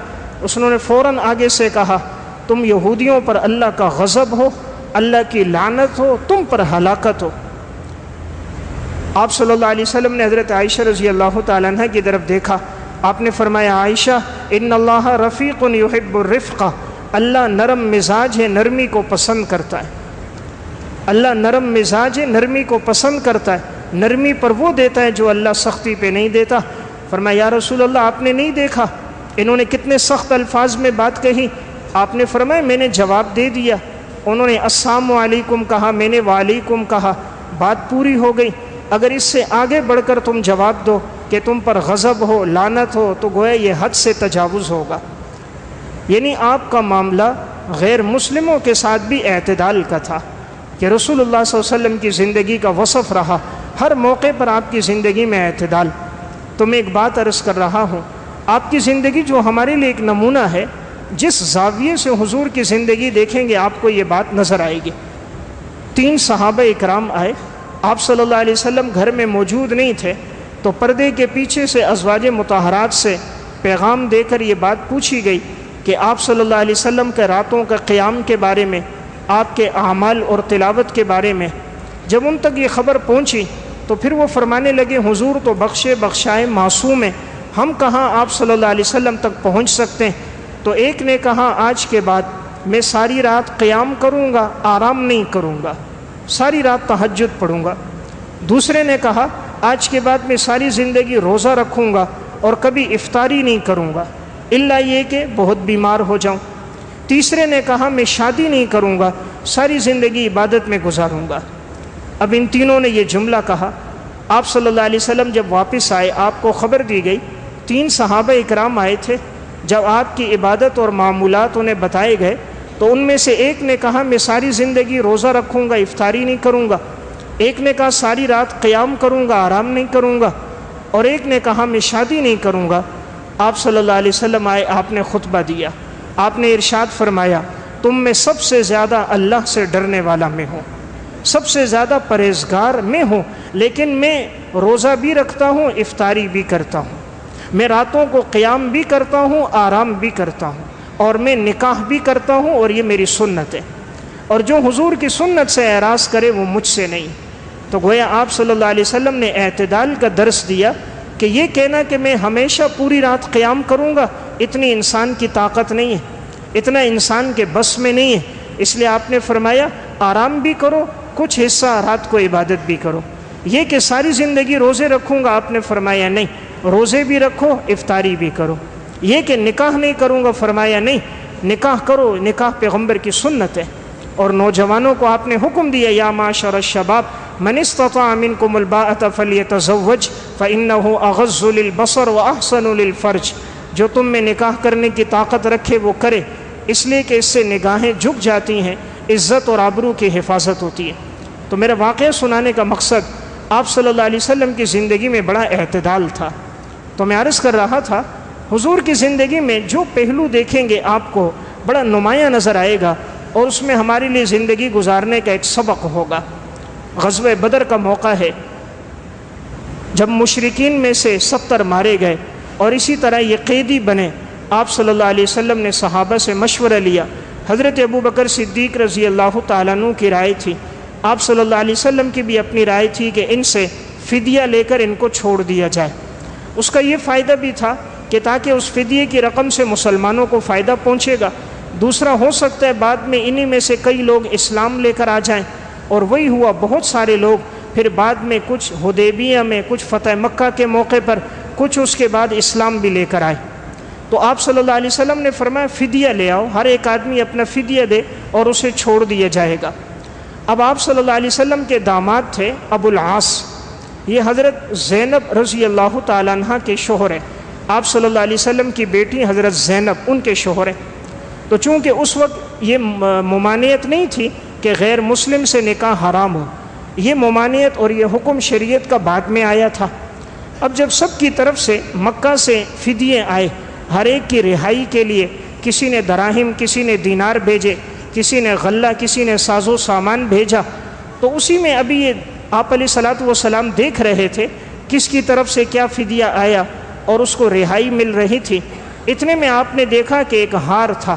انہوں نے فوراً آگے سے کہا تم یہودیوں پر اللہ کا غضب ہو، اللہ کی لعنت ہو، تم پر ہلاکت ہو۔ آپ صلی اللہ علیہ وسلم نے حضرت عائشہ رضی اللہ تعالیٰ عنہ کی طرف دیکھا، آپ نے فرمایا عائشہ ان اللہ رفیق یحب الرفقہ، اللہ نرم مزاج ہے، نرمی کو پسند کرتا ہے۔ اللہ نرم مزاج ہے، نرمی کو پسند کرتا ہے، نرمی پر وہ دیتا ہے جو اللہ سختی پہ نہیں دیتا۔ فرمایا یا رسول اللہ آپ نے نہیں دیکھا انہوں نے کتنے سخت الفاظ میں بات کہی؟ آپ نے فرمایا میں نے جواب دے دیا، انہوں نے السلام علیکم کہا، میں نے وعلیکم کہا، بات پوری ہو گئی۔ اگر اس سے آگے بڑھ کر تم جواب دو کہ تم پر غضب ہو، لعنت ہو، تو گویا یہ حد سے تجاوز ہوگا۔ یعنی آپ کا معاملہ غیر مسلموں کے ساتھ بھی اعتدال کا تھا کہ رسول اللہ صلی اللہ علیہ وسلم کی زندگی کا وصف رہا، ہر موقع پر آپ کی زندگی میں اعتدال۔ تو میں ایک بات عرض کر رہا ہوں، آپ کی زندگی جو ہمارے لیے ایک نمونہ ہے، جس زاویے سے حضور کی زندگی دیکھیں گے آپ کو یہ بات نظر آئے گی۔ 3 صحابہ اکرام آئے، آپ صلی اللہ علیہ وسلم گھر میں موجود نہیں تھے، تو پردے کے پیچھے سے ازواج مطہرات سے پیغام دے کر یہ بات پوچھی گئی کہ آپ صلی اللہ علیہ وسلم کے راتوں کا قیام کے بارے میں، آپ کے اعمال اور تلاوت کے بارے میں۔ جب ان تک یہ خبر پہنچی تو پھر وہ فرمانے لگے حضور تو بخشے بخشائے معصوم ہیں، ہم کہاں آپ صلی اللہ علیہ وسلم تک پہنچ سکتے ہیں۔ تو ایک نے کہا آج کے بعد میں ساری رات قیام کروں گا، آرام نہیں کروں گا، ساری رات تہجد پڑھوں گا۔ دوسرے نے کہا آج کے بعد میں ساری زندگی روزہ رکھوں گا اور کبھی افطاری نہیں کروں گا الا یہ کہ بہت بیمار ہو جاؤں۔ تیسرے نے کہا میں شادی نہیں کروں گا، ساری زندگی عبادت میں گزاروں گا۔ اب ان تینوں نے یہ جملہ کہا، آپ صلی اللہ علیہ وسلم جب واپس آئے آپ کو خبر دی گئی، 3 صحابہ اکرام آئے تھے، جب آپ کی عبادت اور معمولات انہیں بتائے گئے تو ان میں سے ایک نے کہا میں ساری زندگی روزہ رکھوں گا، افطاری نہیں کروں گا، ایک نے کہا ساری رات قیام کروں گا، آرام نہیں کروں گا، اور ایک نے کہا میں شادی نہیں کروں گا۔ آپ صلی اللہ علیہ وسلم آئے، آپ نے خطبہ دیا، آپ نے ارشاد فرمایا تم میں سب سے زیادہ اللہ سے ڈرنے والا میں ہوں، سب سے زیادہ پرہیزگار میں ہوں، لیکن میں روزہ بھی رکھتا ہوں، افطاری بھی کرتا ہوں، میں راتوں کو قیام بھی کرتا ہوں، آرام بھی کرتا ہوں، اور میں نکاح بھی کرتا ہوں، اور یہ میری سنت ہے، اور جو حضور کی سنت سے اعراض کرے وہ مجھ سے نہیں۔ تو گویا آپ صلی اللہ علیہ وسلم نے اعتدال کا درس دیا کہ یہ کہنا کہ میں ہمیشہ پوری رات قیام کروں گا، اتنی انسان کی طاقت نہیں ہے، اتنا انسان کے بس میں نہیں ہے، اس لیے آپ نے فرمایا آرام بھی کرو، کچھ حصہ رات کو عبادت بھی کرو۔ یہ کہ ساری زندگی روزے رکھوں گا، آپ نے فرمایا نہیں، روزے بھی رکھو، افطاری بھی کرو۔ یہ کہ نکاح نہیں کروں گا، فرمایا نہیں، نکاح کرو، نکاح پیغمبر کی سنت ہے۔ اور نوجوانوں کو آپ نے حکم دیا یا معاشر الشباب من استطاع منکم الباءۃ فلیتزوج فانہ اغض للبصر واحسن للفرج، جو تم میں نکاح کرنے کی طاقت رکھے وہ کرے، اس لیے کہ اس سے نگاہیں جھک جاتی ہیں، عزت اور آبرو کی حفاظت ہوتی ہے۔ تو میرا واقعہ سنانے کا مقصد آپ صلی اللہ علیہ وسلم کی زندگی میں بڑا اعتدال تھا۔ تو میں عرض کر رہا تھا حضور کی زندگی میں جو پہلو دیکھیں گے آپ کو بڑا نمایاں نظر آئے گا، اور اس میں ہمارے لیے زندگی گزارنے کا ایک سبق ہوگا۔ غزوہ بدر کا موقع ہے، جب مشرکین میں سے 70 مارے گئے اور اسی طرح یہ قیدی بنے، آپ صلی اللہ علیہ وسلم نے صحابہ سے مشورہ لیا۔ حضرت ابوبکر صدیق رضی اللہ تعالیٰ عنہ کی رائے تھی، آپ صلی اللہ علیہ وسلم کی بھی اپنی رائے تھی کہ ان سے فدیہ لے کر ان کو چھوڑ دیا جائے۔ اس کا یہ فائدہ بھی تھا کہ تاکہ اس فدیے کی رقم سے مسلمانوں کو فائدہ پہنچے گا، دوسرا ہو سکتا ہے بعد میں انہی میں سے کئی لوگ اسلام لے کر آ جائیں، اور وہی ہوا، بہت سارے لوگ پھر بعد میں کچھ حدیبیہ میں، کچھ فتح مکہ کے موقع پر، کچھ اس کے بعد اسلام بھی لے کر آئے۔ تو آپ صلی اللہ علیہ وسلم نے فرمایا فدیہ لے آؤ، ہر ایک آدمی اپنا فدیہ دے اور اسے چھوڑ دیا جائے گا۔ اب آپ صلی اللہ علیہ وسلم کے داماد تھے ابو العاص، یہ حضرت زینب رضی اللہ تعالیٰ عنہ کے شوہر ہیں، آپ صلی اللہ علیہ وسلم کی بیٹی حضرت زینب ان کے شوہر ہیں۔ تو چونکہ اس وقت یہ ممانعت نہیں تھی کہ غیر مسلم سے نکاح حرام ہو، یہ ممانعت اور یہ حکم شریعت کا بعد میں آیا تھا۔ اب جب سب کی طرف سے مکہ سے فدیے آئے، ہر ایک کی رہائی کے لیے کسی نے دراہم، کسی نے دینار بھیجے، کسی نے غلہ، کسی نے ساز و سامان بھیجا، تو اسی میں ابھی یہ آپ علیہ الصلوۃ والسلام دیکھ رہے تھے کس کی طرف سے کیا فدیہ آیا اور اس کو رہائی مل رہی تھی۔ اتنے میں آپ نے دیکھا کہ ایک ہار تھا،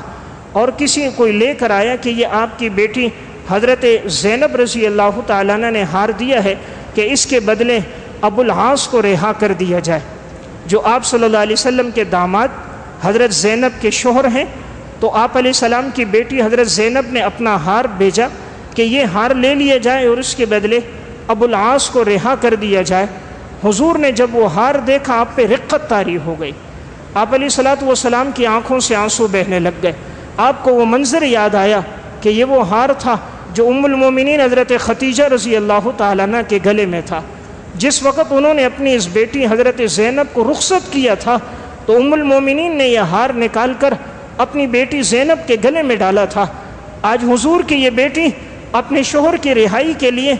اور کسی کوئی لے کر آیا کہ یہ آپ کی بیٹی حضرت زینب رضی اللہ تعالیٰ عنہ نے ہار دیا ہے کہ اس کے بدلے ابو العاص کو رہا کر دیا جائے، جو آپ صلی اللہ علیہ وسلم کے داماد حضرت زینب کے شوہر ہیں۔ تو آپ علیہ السلام کی بیٹی حضرت زینب نے اپنا ہار بھیجا کہ یہ ہار لے لیا جائے اور اس کے بدلے ابو العاص کو رہا کر دیا جائے۔ حضور نے جب وہ ہار دیکھا آپ پہ رقت طاری ہو گئی، آپ علیہ الصلوۃ والسلام کی آنکھوں سے آنسو بہنے لگ گئے۔ آپ کو وہ منظر یاد آیا کہ یہ وہ ہار تھا جو ام المومنین حضرت ختیجہ رضی اللہ تعالیٰ عنہ کے گلے میں تھا۔ جس وقت انہوں نے اپنی اس بیٹی حضرت زینب کو رخصت کیا تھا تو ام المومنین نے یہ ہار نکال کر اپنی بیٹی زینب کے گلے میں ڈالا تھا۔ آج حضور کی یہ بیٹی اپنے شوہر کی رہائی کے لیے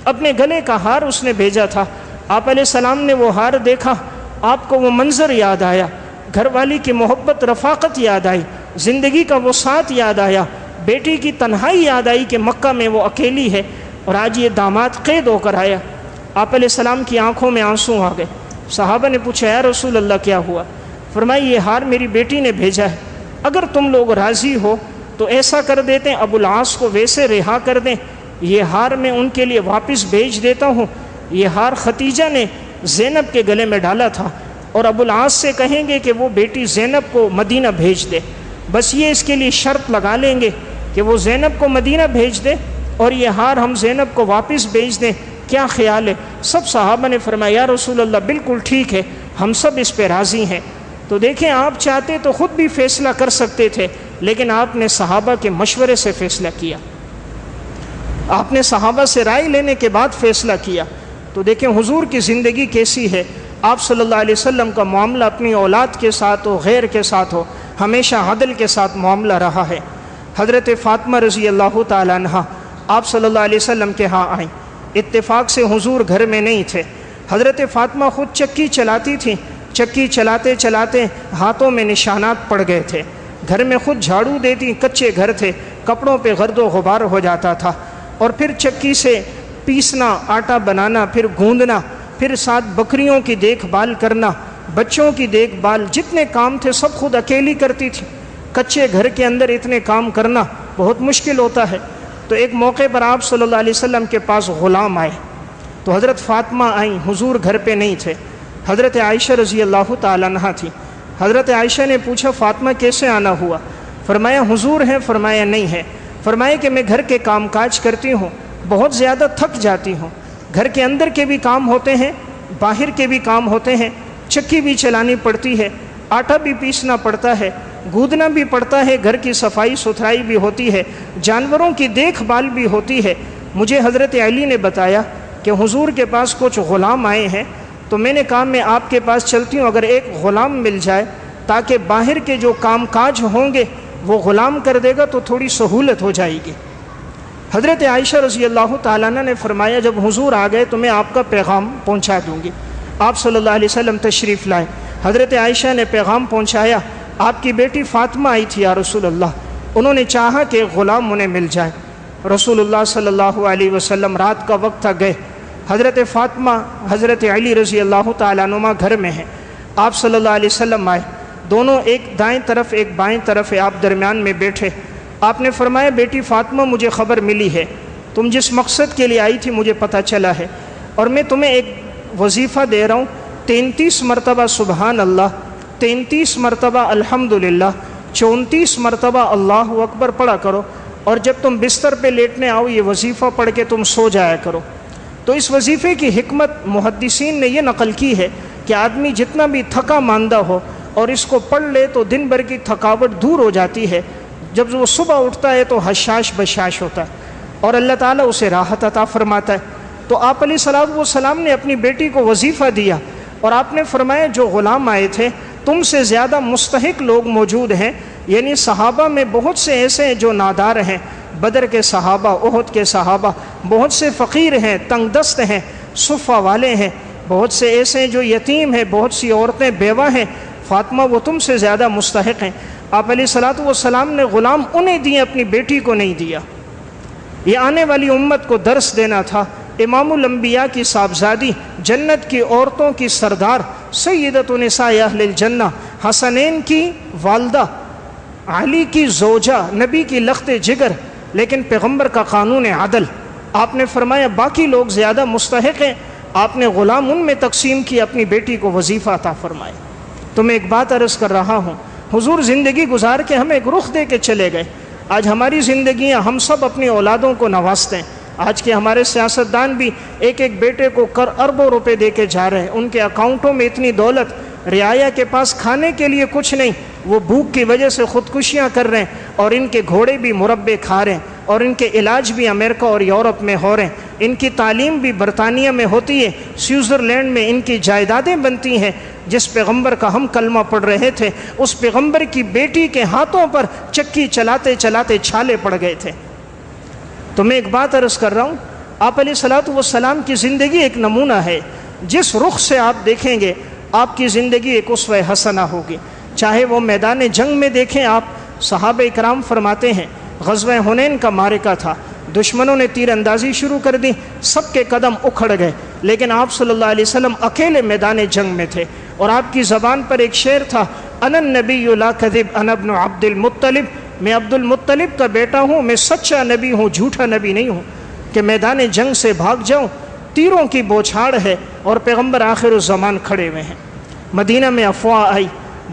اپنے گلے کا ہار اس نے بھیجا تھا۔ آپ علیہ السلام نے وہ ہار دیکھا، آپ کو وہ منظر یاد آیا، گھر والی کی محبت رفاقت یاد آئی، زندگی کا وہ ساتھ یاد آیا، بیٹی کی تنہائی یاد آئی کہ مکہ میں وہ اکیلی ہے اور آج یہ داماد قید ہو کر آیا۔ آپ علیہ السلام کی آنکھوں میں آنسو آ گئے۔ صحابہ نے پوچھا یا رسول اللہ کیا ہوا؟ فرمایا یہ ہار میری بیٹی نے بھیجا ہے، اگر تم لوگ راضی ہو تو ایسا کر دیتے ہیں ابو العاص کو ویسے رہا کر دیں، یہ ہار میں ان کے لیے واپس بھیج دیتا ہوں۔ یہ ہار ختیجہ نے زینب کے گلے میں ڈالا تھا، اور ابو العاص سے کہیں گے کہ وہ بیٹی زینب کو مدینہ بھیج دے، بس یہ اس کے لیے شرط لگا لیں گے کہ وہ زینب کو مدینہ بھیج دے اور یہ ہار ہم زینب کو واپس بھیج دیں، کیا خیال ہے؟ سب صحابہ نے فرمایا یا رسول اللہ بالکل ٹھیک ہے، ہم سب اس پہ راضی ہیں۔ تو دیکھیں آپ چاہتے تو خود بھی فیصلہ کر سکتے تھے، لیکن آپ نے صحابہ کے مشورے سے فیصلہ کیا، آپ نے صحابہ سے رائے لینے کے بعد فیصلہ کیا۔ تو دیکھیں حضور کی زندگی کیسی ہے، آپ صلی اللہ علیہ وسلم کا معاملہ اپنی اولاد کے ساتھ ہو، غیر کے ساتھ ہو، ہمیشہ عدل کے ساتھ معاملہ رہا ہے۔ حضرت فاطمہ رضی اللہ تعالیٰ عنہ آپ صلی اللہ علیہ وسلم کے ہاں آئیں، اتفاق سے حضور گھر میں نہیں تھے۔ حضرت فاطمہ خود چکی چلاتی تھیں، چکی چلاتے چلاتے ہاتھوں میں نشانات پڑ گئے تھے، گھر میں خود جھاڑو دیتی، کچے گھر تھے، کپڑوں پہ گرد و غبار ہو جاتا تھا، اور پھر چکی سے پیسنا، آٹا بنانا، پھر گوندنا، پھر ساتھ بکریوں کی دیکھ بھال کرنا، بچوں کی دیکھ بھال، جتنے کام تھے سب خود اکیلی کرتی تھی۔ کچے گھر کے اندر اتنے کام کرنا بہت مشکل ہوتا ہے۔ تو ایک موقع پر آپ صلی اللہ علیہ وسلم کے پاس غلام آئے، تو حضرت فاطمہ آئیں، حضور گھر پہ نہیں تھے، حضرت عائشہ رضی اللہ تعالیٰ عنہ تھی۔ حضرت عائشہ نے پوچھا فاطمہ کیسے آنا ہوا؟ فرمایا حضور ہیں؟ فرمایا نہیں ہے۔ فرمایا کہ میں گھر کے کام کاج کرتی ہوں، بہت زیادہ تھک جاتی ہوں، گھر کے اندر کے بھی کام ہوتے ہیں، باہر کے بھی کام ہوتے ہیں، چکی بھی چلانی پڑتی ہے، آٹا بھی پیسنا پڑتا ہے، گودنا بھی پڑتا ہے، گھر کی صفائی ستھرائی بھی ہوتی ہے، جانوروں کی دیکھ بھال بھی ہوتی ہے۔ مجھے حضرت علی نے بتایا کہ حضور کے پاس کچھ غلام آئے ہیں، تو میں نے کہا میں آپ کے پاس چلتی ہوں، اگر ایک غلام مل جائے تاکہ باہر کے جو کام کاج ہوں گے وہ غلام کر دے گا تو تھوڑی سہولت ہو جائے گی۔ حضرت عائشہ رضی اللہ تعالیٰ عنہ نے فرمایا جب حضور آ گئے تو میں آپ کا پیغام پہنچا دوں گی۔ آپ صلی اللہ علیہ وسلم تشریف لائے، حضرت عائشہ نے پیغام پہنچایا، آپ کی بیٹی فاطمہ آئی تھی یا رسول اللہ، انہوں نے چاہا کہ غلام انہیں مل جائے۔ رسول اللہ صلی اللہ علیہ وسلم رات کا وقت تھا گئے، حضرت فاطمہ حضرت علی رضی اللہ تعالیٰ عنہ گھر میں ہیں۔ آپ صلی اللہ علیہ وسلم آئے، دونوں ایک دائیں طرف ایک بائیں طرف ہے، آپ درمیان میں بیٹھے۔ آپ نے فرمایا بیٹی فاطمہ مجھے خبر ملی ہے، تم جس مقصد کے لیے آئی تھی مجھے پتہ چلا ہے، اور میں تمہیں ایک وظیفہ دے رہا ہوں، 33 مرتبہ سبحان اللہ، 33 مرتبہ الحمدللہ، 34 مرتبہ اللہ اکبر پڑھا کرو، اور جب تم بستر پہ لیٹنے آؤ یہ وظیفہ پڑھ کے تم سو جایا کرو۔ تو اس وظیفے کی حکمت محدثین نے یہ نقل کی ہے کہ آدمی جتنا بھی تھکا ماندہ ہو اور اس کو پڑھ لے تو دن بھر کی تھکاوٹ دور ہو جاتی ہے، جب وہ صبح اٹھتا ہے تو حشاش بشاش ہوتا ہے اور اللہ تعالیٰ اسے راحت عطا فرماتا ہے۔ تو آپ علیہ الصلوۃ والسلام نے اپنی بیٹی کو وظیفہ دیا، اور آپ نے فرمایا جو غلام آئے تھے تم سے زیادہ مستحق لوگ موجود ہیں، یعنی صحابہ میں بہت سے ایسے ہیں جو نادار ہیں، بدر کے صحابہ، احد کے صحابہ، بہت سے فقیر ہیں، تنگ دست ہیں، صفہ والے ہیں، بہت سے ایسے ہیں جو یتیم ہیں، بہت سی عورتیں بیوہ ہیں، فاطمہ وہ تم سے زیادہ مستحق ہیں۔ آپ علیہ الصلوۃ والسلام نے غلام انہیں دیے، اپنی بیٹی کو نہیں دیا۔ یہ آنے والی امت کو درس دینا تھا۔ امام الانبیاء کی صاحبزادی، جنت کی عورتوں کی سردار، سیدۃ نساء اہل الجنہ، حسنین کی والدہ، علی کی زوجہ، نبی کی لخت جگر، لیکن پیغمبر کا قانون عدل۔ آپ نے فرمایا باقی لوگ زیادہ مستحق ہیں، آپ نے غلام ان میں تقسیم کی، اپنی بیٹی کو وظیفہ عطا فرمائے۔ تو میں ایک بات عرض کر رہا ہوں، حضور زندگی گزار کے ہمیں ایک رخ دے کے چلے گئے۔ آج ہماری زندگیاں ہم سب اپنی اولادوں کو نوازتے ہیں۔ آج کے ہمارے سیاستدان بھی ایک ایک بیٹے کو اربوں روپے دے کے جا رہے ہیں، ان کے اکاؤنٹوں میں اتنی دولت، رعایا کے پاس کھانے کے لیے کچھ نہیں، وہ بھوک کی وجہ سے خودکشیاں کر رہے ہیں، اور ان کے گھوڑے بھی مربے کھا رہے ہیں، اور ان کے علاج بھی امریکہ اور یورپ میں ہو رہے ہیں، ان کی تعلیم بھی برطانیہ میں ہوتی ہے، سوئٹزرلینڈ میں ان کی جائیدادیں بنتی ہیں۔ جس پیغمبر کا ہم کلمہ پڑھ رہے تھے اس پیغمبر کی بیٹی کے ہاتھوں پر چکی چلاتے چلاتے چھالے پڑ گئے تھے۔ تو میں ایک بات عرض کر رہا ہوں، آپ علیہ الصلوۃ والسلام کی زندگی ایک نمونہ ہے۔ جس رخ سے آپ دیکھیں گے آپ کی زندگی ایک اسوہ حسنہ ہوگی. چاہے وہ میدان جنگ میں دیکھیں آپ، صحابہ اکرام فرماتے ہیں غزوہ حنین کا معرکہ تھا، دشمنوں نے تیر اندازی شروع کر دی، سب کے قدم اکھڑ گئے، لیکن آپ صلی اللہ علیہ وسلم اکیلے میدان جنگ میں تھے، اور آپ کی زبان پر ایک شعر تھا، انا النبی لا کذب انا ابن عبد المطلب، میں عبد المطلب کا بیٹا ہوں، میں سچا نبی ہوں، جھوٹا نبی نہیں ہوں کہ میدان جنگ سے بھاگ جاؤں. تیروں کی بوچھاڑ ہے اور پیغمبر آخر الزمان کھڑے ہوئے ہیں. مدینہ میں افواہ آئی،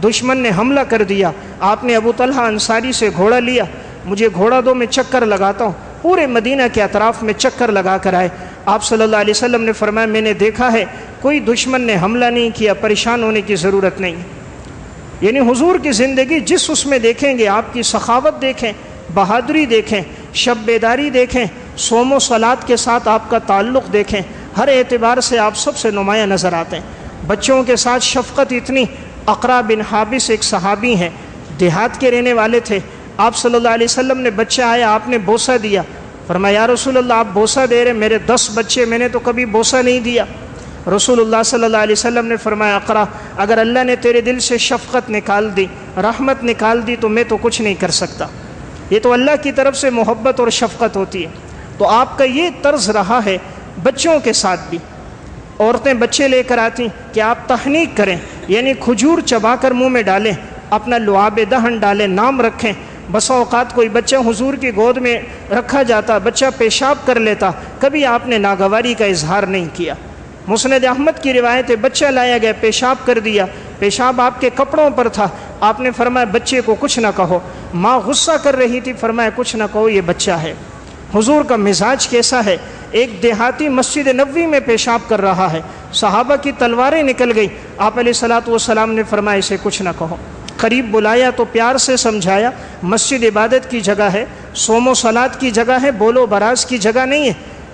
دشمن نے حملہ کر دیا، آپ نے ابو طلحہ انصاری سے گھوڑا لیا، مجھے گھوڑا دو میں چکر لگاتا ہوں. پورے مدینہ کے اطراف میں چکر لگا کر آئے. آپ صلی اللہ علیہ وسلم نے فرمایا میں نے دیکھا ہے کوئی دشمن نے حملہ نہیں کیا، پریشان ہونے کی ضرورت نہیں. یعنی حضور کی زندگی جس اس میں دیکھیں گے، آپ کی سخاوت دیکھیں، بہادری دیکھیں، شب بیداری دیکھیں، صوم و صلات کے ساتھ آپ کا تعلق دیکھیں، ہر اعتبار سے آپ سب سے نمایاں نظر آتے ہیں. بچوں کے ساتھ شفقت اتنی. اقرا بن حابس ایک صحابی ہیں، دیہات کے رہنے والے تھے. آپ صلی اللہ علیہ وسلم نے بچہ آیا، آپ نے بوسہ دیا، فرمایا یا رسول اللہ آپ بوسہ دے رہے، میرے 10 بچے، میں نے تو کبھی بوسہ نہیں دیا. رسول اللہ صلی اللہ علیہ وسلم نے فرمایا اقرا، اگر اللہ نے تیرے دل سے شفقت نکال دی، رحمت نکال دی، تو میں تو کچھ نہیں کر سکتا. یہ تو اللہ کی طرف سے محبت اور شفقت ہوتی ہے. تو آپ کا یہ طرز رہا ہے بچوں کے ساتھ بھی. عورتیں بچے لے کر آتی کہ آپ تحنیک کریں، یعنی کھجور چبا کر منہ میں ڈالیں، اپنا لعاب دہن ڈالیں، نام رکھیں. بسا اوقات کوئی بچہ حضور کی گود میں رکھا جاتا، بچہ پیشاب کر لیتا، کبھی آپ نے ناگواری کا اظہار نہیں کیا. مسند احمد کی روایت ہے، بچہ لایا گیا، پیشاب کر دیا، پیشاب آپ کے کپڑوں پر تھا، آپ نے فرمایا بچے کو کچھ نہ کہو. ماں غصہ کر رہی تھی، فرمایا کچھ نہ کہو، یہ بچہ ہے. حضور کا مزاج کیسا ہے؟ ایک دیہاتی مسجد نبوی میں پیشاب کر رہا ہے، صحابہ کی تلواریں نکل گئی، آپ علیہ الصلوۃ والسلام نے فرمایا اسے کچھ نہ کہو. قریب بلایا تو پیار سے سمجھایا، مسجد عبادت کی جگہ ہے، صوم و صلات کی جگہ ہے، بول و براز کی جگہ نہیں ہے.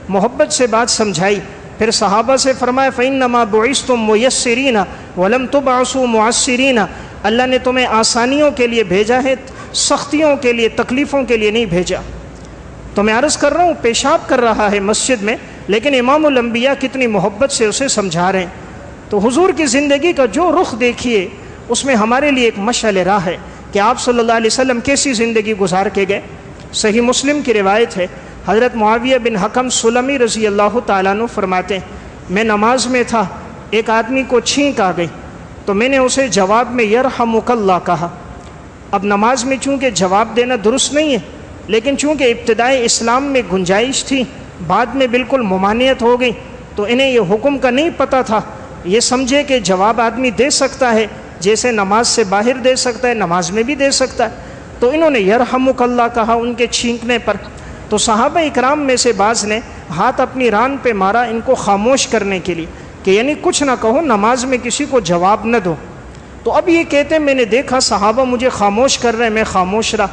محبت سے بات سمجھائی. پھر صحابہ سے فرمایا فَإِنَّمَا بُعِثْتُم مُيَسِّرِينَ وَلَمْ تُبْعَثُوا مُعَسِّرِينَ، اللہ نے تمہیں آسانیوں کے لیے بھیجا ہے، سختیوں کے لیے، تکلیفوں کے لیے نہیں بھیجا. تو میں عرض کر رہا ہوں پیشاب کر رہا ہے مسجد میں، لیکن امام الانبیاء کتنی محبت سے اسے سمجھا رہے ہیں. تو حضور کی زندگی کا جو رخ دیکھیے اس میں ہمارے لیے ایک مشعل راہ ہے کہ آپ صلی اللہ علیہ وسلم کیسی زندگی گزار کے گئے. صحیح مسلم کی روایت ہے، حضرت معاویہ بن حکم سلمی رضی اللہ تعالیٰ عنہ فرماتے ہیں میں نماز میں تھا، ایک آدمی کو چھینک آ گئی تو میں نے اسے جواب میں یرحمک اللہ کہا. اب نماز میں چونکہ جواب دینا درست نہیں ہے، لیکن چونکہ ابتدائی اسلام میں گنجائش تھی، بعد میں بالکل ممانعت ہو گئی، تو انہیں یہ حکم کا نہیں پتہ تھا. یہ سمجھے کہ جواب آدمی دے سکتا ہے، جیسے نماز سے باہر دے سکتا ہے نماز میں بھی دے سکتا ہے، تو انہوں نے یرحمک اللہ کہا ان کے چھینکنے پر. تو صحابہ اکرام میں سے بعض نے ہاتھ اپنی ران پہ مارا ان کو خاموش کرنے کے لیے کہ یعنی کچھ نہ کہو، نماز میں کسی کو جواب نہ دو. تو اب یہ کہتے ہیں میں نے دیکھا صحابہ مجھے خاموش کر رہے ہیں، میں خاموش رہا.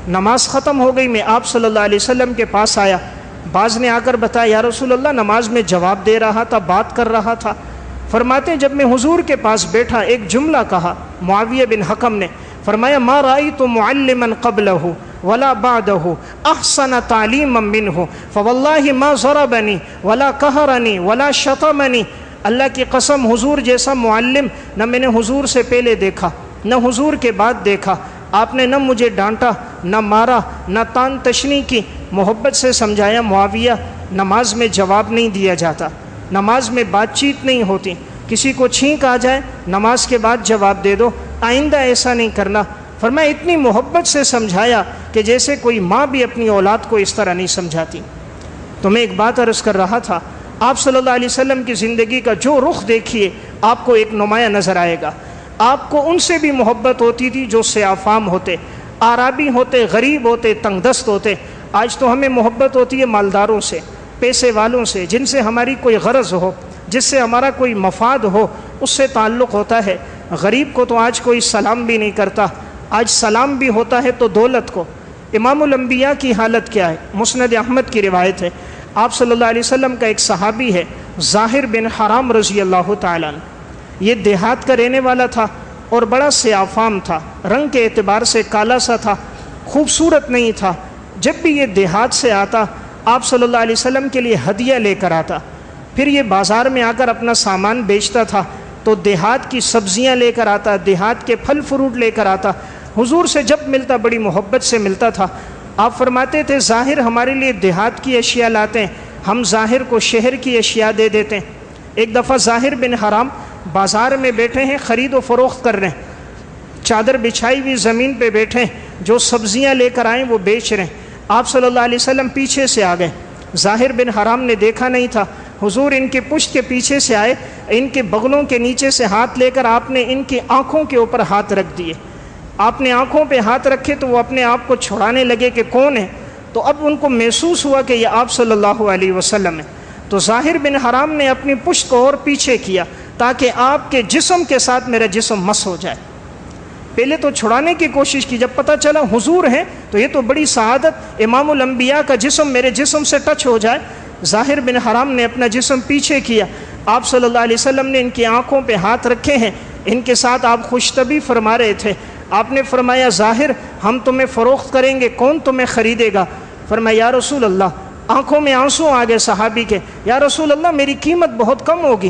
نماز ختم ہو گئی، میں آپ صلی اللہ علیہ وسلم کے پاس آیا. بعض نے آ کر بتایا یا رسول اللہ نماز میں جواب دے رہا تھا، بات کر رہا تھا. فرماتے جب میں حضور کے پاس بیٹھا ایک جملہ کہا معاویہ بن حکم نے، فرمایا ما رأیت معلما قبلہ ولا بعدہ احسن تعلیما منہ فواللہ ما ضربنی ولا قہرنی ولا شتمنی. اللہ کی قسم حضور جیسا معلم نہ میں نے حضور سے پہلے دیکھا نہ حضور کے بعد دیکھا. آپ نے نہ مجھے ڈانٹا، نہ مارا، نہ تان تشنی کی. محبت سے سمجھایا معاویہ نماز میں جواب نہیں دیا جاتا، نماز میں بات چیت نہیں ہوتی. کسی کو چھینک آ جائے نماز کے بعد جواب دے دو، آئندہ ایسا نہیں کرنا. فرمایا اتنی محبت سے سمجھایا کہ جیسے کوئی ماں بھی اپنی اولاد کو اس طرح نہیں سمجھاتی. تو میں ایک بات عرض کر رہا تھا، آپ صلی اللہ علیہ وسلم کی زندگی کا جو رخ دیکھیے آپ کو ایک نمایاں نظر آئے گا. آپ کو ان سے بھی محبت ہوتی تھی جو سیافام ہوتے، آرابی ہوتے، غریب ہوتے، تنگ دست ہوتے. آج تو ہمیں محبت ہوتی ہے مالداروں سے، پیسے والوں سے، جن سے ہماری کوئی غرض ہو، جس سے ہمارا کوئی مفاد ہو، اس سے تعلق ہوتا ہے. غریب کو تو آج کوئی سلام بھی نہیں کرتا، آج سلام بھی ہوتا ہے تو دولت کو. امام الانبیاء کی حالت کیا ہے؟ مسند احمد کی روایت ہے، آپ صلی اللہ علیہ وسلم کا ایک صحابی ہے ظاہر بن حرام رضی اللہ تعالیٰ عنہ. یہ دیہات کا رہنے والا تھا اور بڑا سیافام تھا، رنگ کے اعتبار سے کالا سا تھا، خوبصورت نہیں تھا. جب بھی یہ دیہات سے آتا آپ صلی اللہ علیہ وسلم کے لیے ہدیہ لے کر آتا. پھر یہ بازار میں آ کر اپنا سامان بیچتا تھا تو دیہات کی سبزیاں لے کر آتا، دیہات کے پھل فروٹ لے کر آتا، حضور سے جب ملتا بڑی محبت سے ملتا تھا۔ آپ فرماتے تھے ظاہر ہمارے لیے دیہات کی اشیاء لاتے ہیں، ہم ظاہر کو شہر کی اشیاء دے دیتے ہیں۔ ایک دفعہ ظاہر بن حرام بازار میں بیٹھے ہیں، خرید و فروخت کر رہے ہیں، چادر بچھائی ہوئی زمین پہ بیٹھے ہیں، جو سبزیاں لے کر آئیں وہ بیچ رہے ہیں۔ آپ صلی اللہ علیہ وسلم پیچھے سے آ گئے، ظاہر بن حرام نے دیکھا نہیں تھا، حضور ان کے پشت کے پیچھے سے آئے، ان کے بغلوں کے نیچے سے ہاتھ لے کر آپ نے ان کی آنکھوں کے اوپر ہاتھ رکھ دیے۔ آپ نے آنکھوں پہ ہاتھ رکھے تو وہ اپنے آپ کو چھڑانے لگے کہ کون ہے، تو اب ان کو محسوس ہوا کہ یہ آپ صلی اللہ علیہ وسلم ہے۔ تو ظاہر بن حرام نے اپنی پشت کو اور پیچھے کیا تاکہ آپ کے جسم کے ساتھ میرا جسم مس ہو جائے۔ پہلے تو چھڑانے کی کوشش کی، جب پتہ چلا حضور ہیں تو یہ تو بڑی سعادت، امام الانبیاء کا جسم میرے جسم سے ٹچ ہو جائے۔ ظاہر بن حرام نے اپنا جسم پیچھے کیا، آپ صلی اللہ علیہ وسلم نے ان کی آنکھوں پہ ہاتھ رکھے ہیں، ان کے ساتھ آپ خوش طبی فرما رہے تھے۔ آپ نے فرمایا ظاہر ہم تمہیں فروخت کریں گے، کون تمہیں خریدے گا؟ فرمایا یا رسول اللہ، آنکھوں میں آنسو آ گئے صحابی کے، یا رسول اللہ میری قیمت بہت کم ہوگی،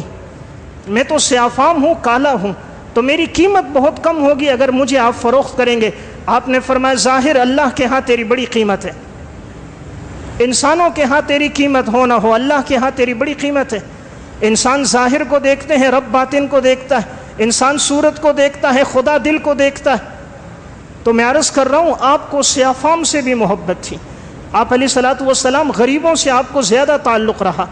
میں تو سیافام ہوں، کالا ہوں، تو میری قیمت بہت کم ہوگی اگر مجھے آپ فروخت کریں گے۔ آپ نے فرمایا ظاہر اللہ کے ہاں تیری بڑی قیمت ہے، انسانوں کے ہاں تیری قیمت ہو نہ ہو، اللہ کے ہاں تیری بڑی قیمت ہے۔ انسان ظاہر کو دیکھتے ہیں، رب باطن کو دیکھتا ہے، انسان صورت کو دیکھتا ہے، خدا دل کو دیکھتا ہے۔ تو میں عرض کر رہا ہوں آپ کو سیافام سے بھی محبت تھی، آپ علیہ الصلوۃ والسلام غریبوں سے آپ کو زیادہ تعلق رہا۔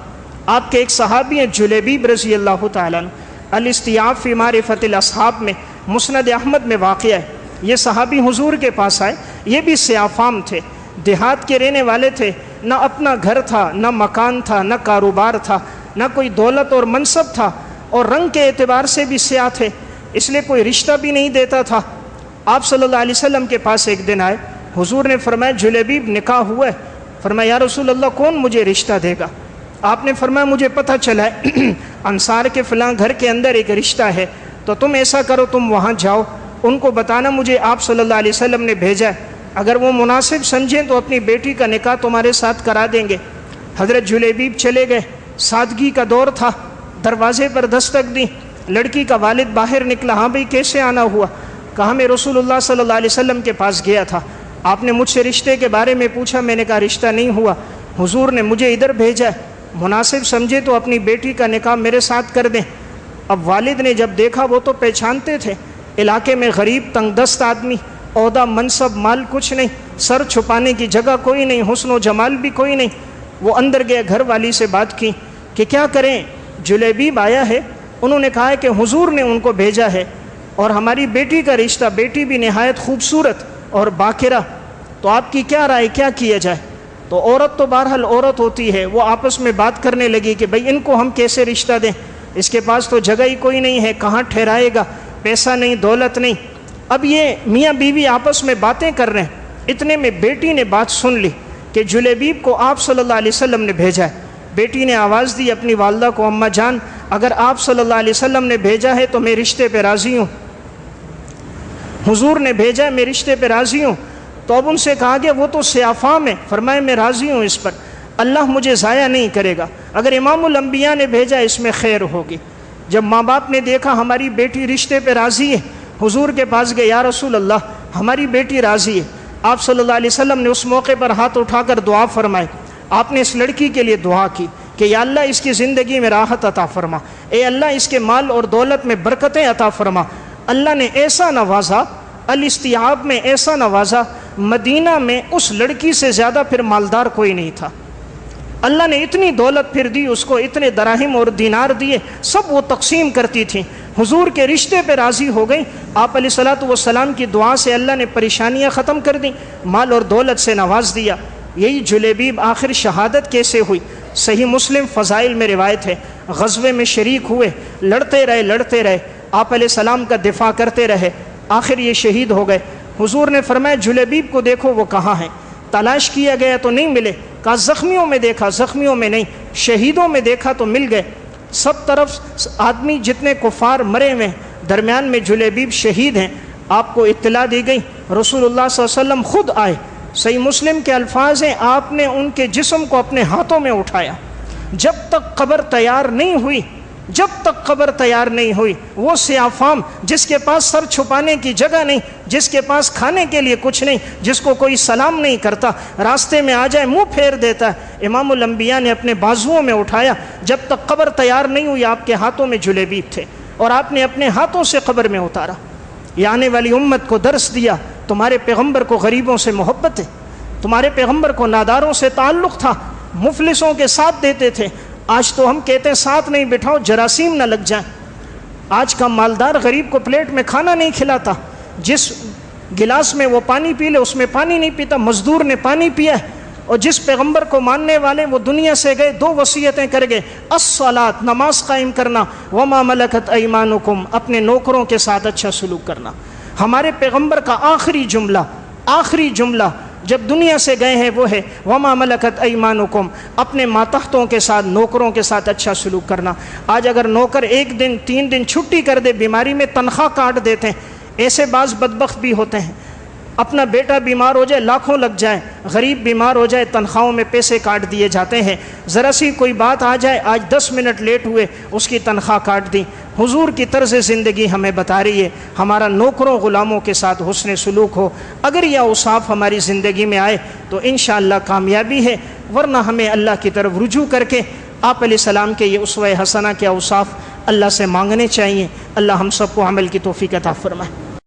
آپ کے ایک صحابی ہیں جلیبیب رضی اللہ تعالیٰ عنہ، الاستیعاب فی معرفت الاصحاب میں مسند احمد میں واقع ہے۔ یہ صحابی حضور کے پاس آئے، یہ بھی سیافام تھے، دیہات کے رہنے والے تھے، نہ اپنا گھر تھا، نہ مکان تھا، نہ کاروبار تھا، نہ کوئی دولت اور منصب تھا، اور رنگ کے اعتبار سے بھی سیاہ تھے، اس لیے کوئی رشتہ بھی نہیں دیتا تھا۔ آپ صلی اللہ علیہ وسلم کے پاس ایک دن آئے، حضور نے فرمایا جلیبیب نکاح ہوا ہے؟ فرمایا یا رسول اللہ کون مجھے رشتہ دے گا؟ آپ نے فرمایا مجھے پتہ چلا ہے انصار کے فلاں گھر کے اندر ایک رشتہ ہے، تو تم ایسا کرو تم وہاں جاؤ، ان کو بتانا مجھے آپ صلی اللہ علیہ وسلم نے بھیجا ہے، اگر وہ مناسب سمجھیں تو اپنی بیٹی کا نکاح تمہارے ساتھ کرا دیں گے۔ حضرت جلیبیب چلے گئے، سادگی کا دور تھا، دروازے پر دستک دی، لڑکی کا والد باہر نکلا، ہاں بھئی کیسے آنا ہوا؟ کہا میں رسول اللہ صلی اللہ علیہ وسلم کے پاس گیا تھا، آپ نے مجھ سے رشتے کے بارے میں پوچھا، میں نے کہا رشتہ نہیں ہوا، حضور نے مجھے ادھر بھیجا ہے، مناسب سمجھے تو اپنی بیٹی کا نکاح میرے ساتھ کر دیں۔ اب والد نے جب دیکھا، وہ تو پہچانتے تھے، علاقے میں غریب تنگ دست آدمی، عہدہ منصب مال کچھ نہیں، سر چھپانے کی جگہ کوئی نہیں، حسن و جمال بھی کوئی نہیں۔ وہ اندر گئے، گھر والی سے بات کی کہ کیا کریں، جلیبیب آیا ہے، انہوں نے کہا ہے کہ حضور نے ان کو بھیجا ہے اور ہماری بیٹی کا رشتہ، بیٹی بھی نہایت خوبصورت اور باکرہ، تو آپ کی کیا رائے، کیا کیا جائے؟ تو عورت تو بہرحال عورت ہوتی ہے، وہ آپس میں بات کرنے لگی کہ بھئی ان کو ہم کیسے رشتہ دیں، اس کے پاس تو جگہ ہی کوئی نہیں ہے، کہاں ٹھہرائے گا، پیسہ نہیں، دولت نہیں۔ اب یہ میاں بیوی آپس میں باتیں کر رہے ہیں، اتنے میں بیٹی نے بات سن لی کہ جلیبیب کو آپ صلی اللہ علیہ وسلم نے بھیجا ہے۔ بیٹی نے آواز دی اپنی والدہ کو، اماں جان اگر آپ صلی اللہ علیہ وسلم نے بھیجا ہے تو میں رشتے پہ راضی ہوں، حضور نے بھیجا ہے میں رشتے پہ راضی ہوں۔ تو اب ان سے کہا گیا وہ تو سیافام ہے، فرمائے میں راضی ہوں اس پر، اللہ مجھے ضائع نہیں کرے گا، اگر امام الانبیاء نے بھیجا اس میں خیر ہوگی۔ جب ماں باپ نے دیکھا ہماری بیٹی رشتے پہ راضی ہے، حضور کے پاس گئے، یا رسول اللہ ہماری بیٹی راضی ہے۔ آپ صلی اللہ علیہ وسلم نے اس موقع پر ہاتھ اٹھا کر دعا فرمائے، آپ نے اس لڑکی کے لیے دعا کی کہ یا اللہ اس کی زندگی میں راحت عطا فرما، اے اللہ اس کے مال اور دولت میں برکتیں عطا فرما۔ اللہ نے ایسا نوازا، الاستیعاب میں ایسا نوازا، مدینہ میں اس لڑکی سے زیادہ پھر مالدار کوئی نہیں تھا۔ اللہ نے اتنی دولت پھر دی اس کو، اتنے دراہم اور دینار دیے، سب وہ تقسیم کرتی تھیں، حضور کے رشتے پہ راضی ہو گئی۔ آپ علیہ الصلوۃ والسلام کی دعا سے اللہ نے پریشانیاں ختم کر دیں، مال اور دولت سے نواز دیا۔ یہی جلیبیب آخر شہادت کیسے ہوئی؟ صحیح مسلم فضائل میں روایت ہے، غزوے میں شریک ہوئے، لڑتے رہے، آپ علیہ السلام کا دفاع کرتے رہے، آخر یہ شہید ہو گئے۔ حضور نے فرمایا جلیبیب کو دیکھو وہ کہاں ہیں؟ تلاش کیا گیا تو نہیں ملے، کہا زخمیوں میں دیکھا، زخمیوں میں نہیں، شہیدوں میں دیکھا تو مل گئے۔ سب طرف آدمی جتنے کفار مرے ہوئے، درمیان میں جلیبیب شہید ہیں۔ آپ کو اطلاع دی گئی، رسول اللہ صلی اللہ علیہ وسلم خود آئے، صحیح مسلم کے الفاظ ہیں، آپ نے ان کے جسم کو اپنے ہاتھوں میں اٹھایا، جب تک قبر تیار نہیں ہوئی جب تک قبر تیار نہیں ہوئی، وہ سیاہ فام جس کے پاس سر چھپانے کی جگہ نہیں، جس کے پاس کھانے کے لیے کچھ نہیں، جس کو کوئی سلام نہیں کرتا، راستے میں آ جائے منہ پھیر دیتا ہے، امام الانبیاء نے اپنے بازوؤں میں اٹھایا، جب تک قبر تیار نہیں ہوئی آپ کے ہاتھوں میں جلیبیب تھے اور آپ نے اپنے ہاتھوں سے قبر میں اتارا۔ یہ آنے والی امت کو درس دیا، تمہارے پیغمبر کو غریبوں سے محبت ہے، تمہارے پیغمبر کو ناداروں سے تعلق تھا، مفلسوں کے ساتھ دیتے تھے۔ آج تو ہم کہتے ہیں ساتھ نہیں بٹھاؤ جراثیم نہ لگ جائیں۔ آج کا مالدار غریب کو پلیٹ میں کھانا نہیں کھلاتا، جس گلاس میں وہ پانی پی لے اس میں پانی نہیں پیتا، مزدور نے پانی پیا ہے۔ اور جس پیغمبر کو ماننے والے وہ دنیا سے گئے، 2 وصیتیں کر گئے، الصلاۃ نماز قائم کرنا، وما ملکت ایمانکم اپنے نوکروں کے ساتھ اچھا سلوک کرنا۔ ہمارے پیغمبر کا آخری جملہ جب دنیا سے گئے ہیں وہ ہے وما ملکت ایمانکم اپنے ماتحتوں کے ساتھ نوکروں کے ساتھ اچھا سلوک کرنا۔ آج اگر نوکر 1 دن 3 دن چھٹی کر دے، بیماری میں تنخواہ کاٹ دیتے ہیں، ایسے بعض بدبخت بھی ہوتے ہیں، اپنا بیٹا بیمار ہو جائے لاکھوں لگ جائے، غریب بیمار ہو جائے تنخواہوں میں پیسے کاٹ دیے جاتے ہیں، ذرا سی کوئی بات آ جائے، آج 10 منٹ لیٹ ہوئے اس کی تنخواہ کاٹ دی۔ حضور کی طرز زندگی ہمیں بتا رہی ہے ہمارا نوکروں غلاموں کے ساتھ حسن سلوک ہو۔ اگر یہ اوصاف ہماری زندگی میں آئے تو انشاءاللہ کامیابی ہے، ورنہ ہمیں اللہ کی طرف رجوع کر کے آپ علیہ السلام کے یہ اسوہ حسنہ کے اوصاف اللہ سے مانگنے چاہیے۔ اللہ ہم سب کو عمل کی توفیق عطا فرمائے۔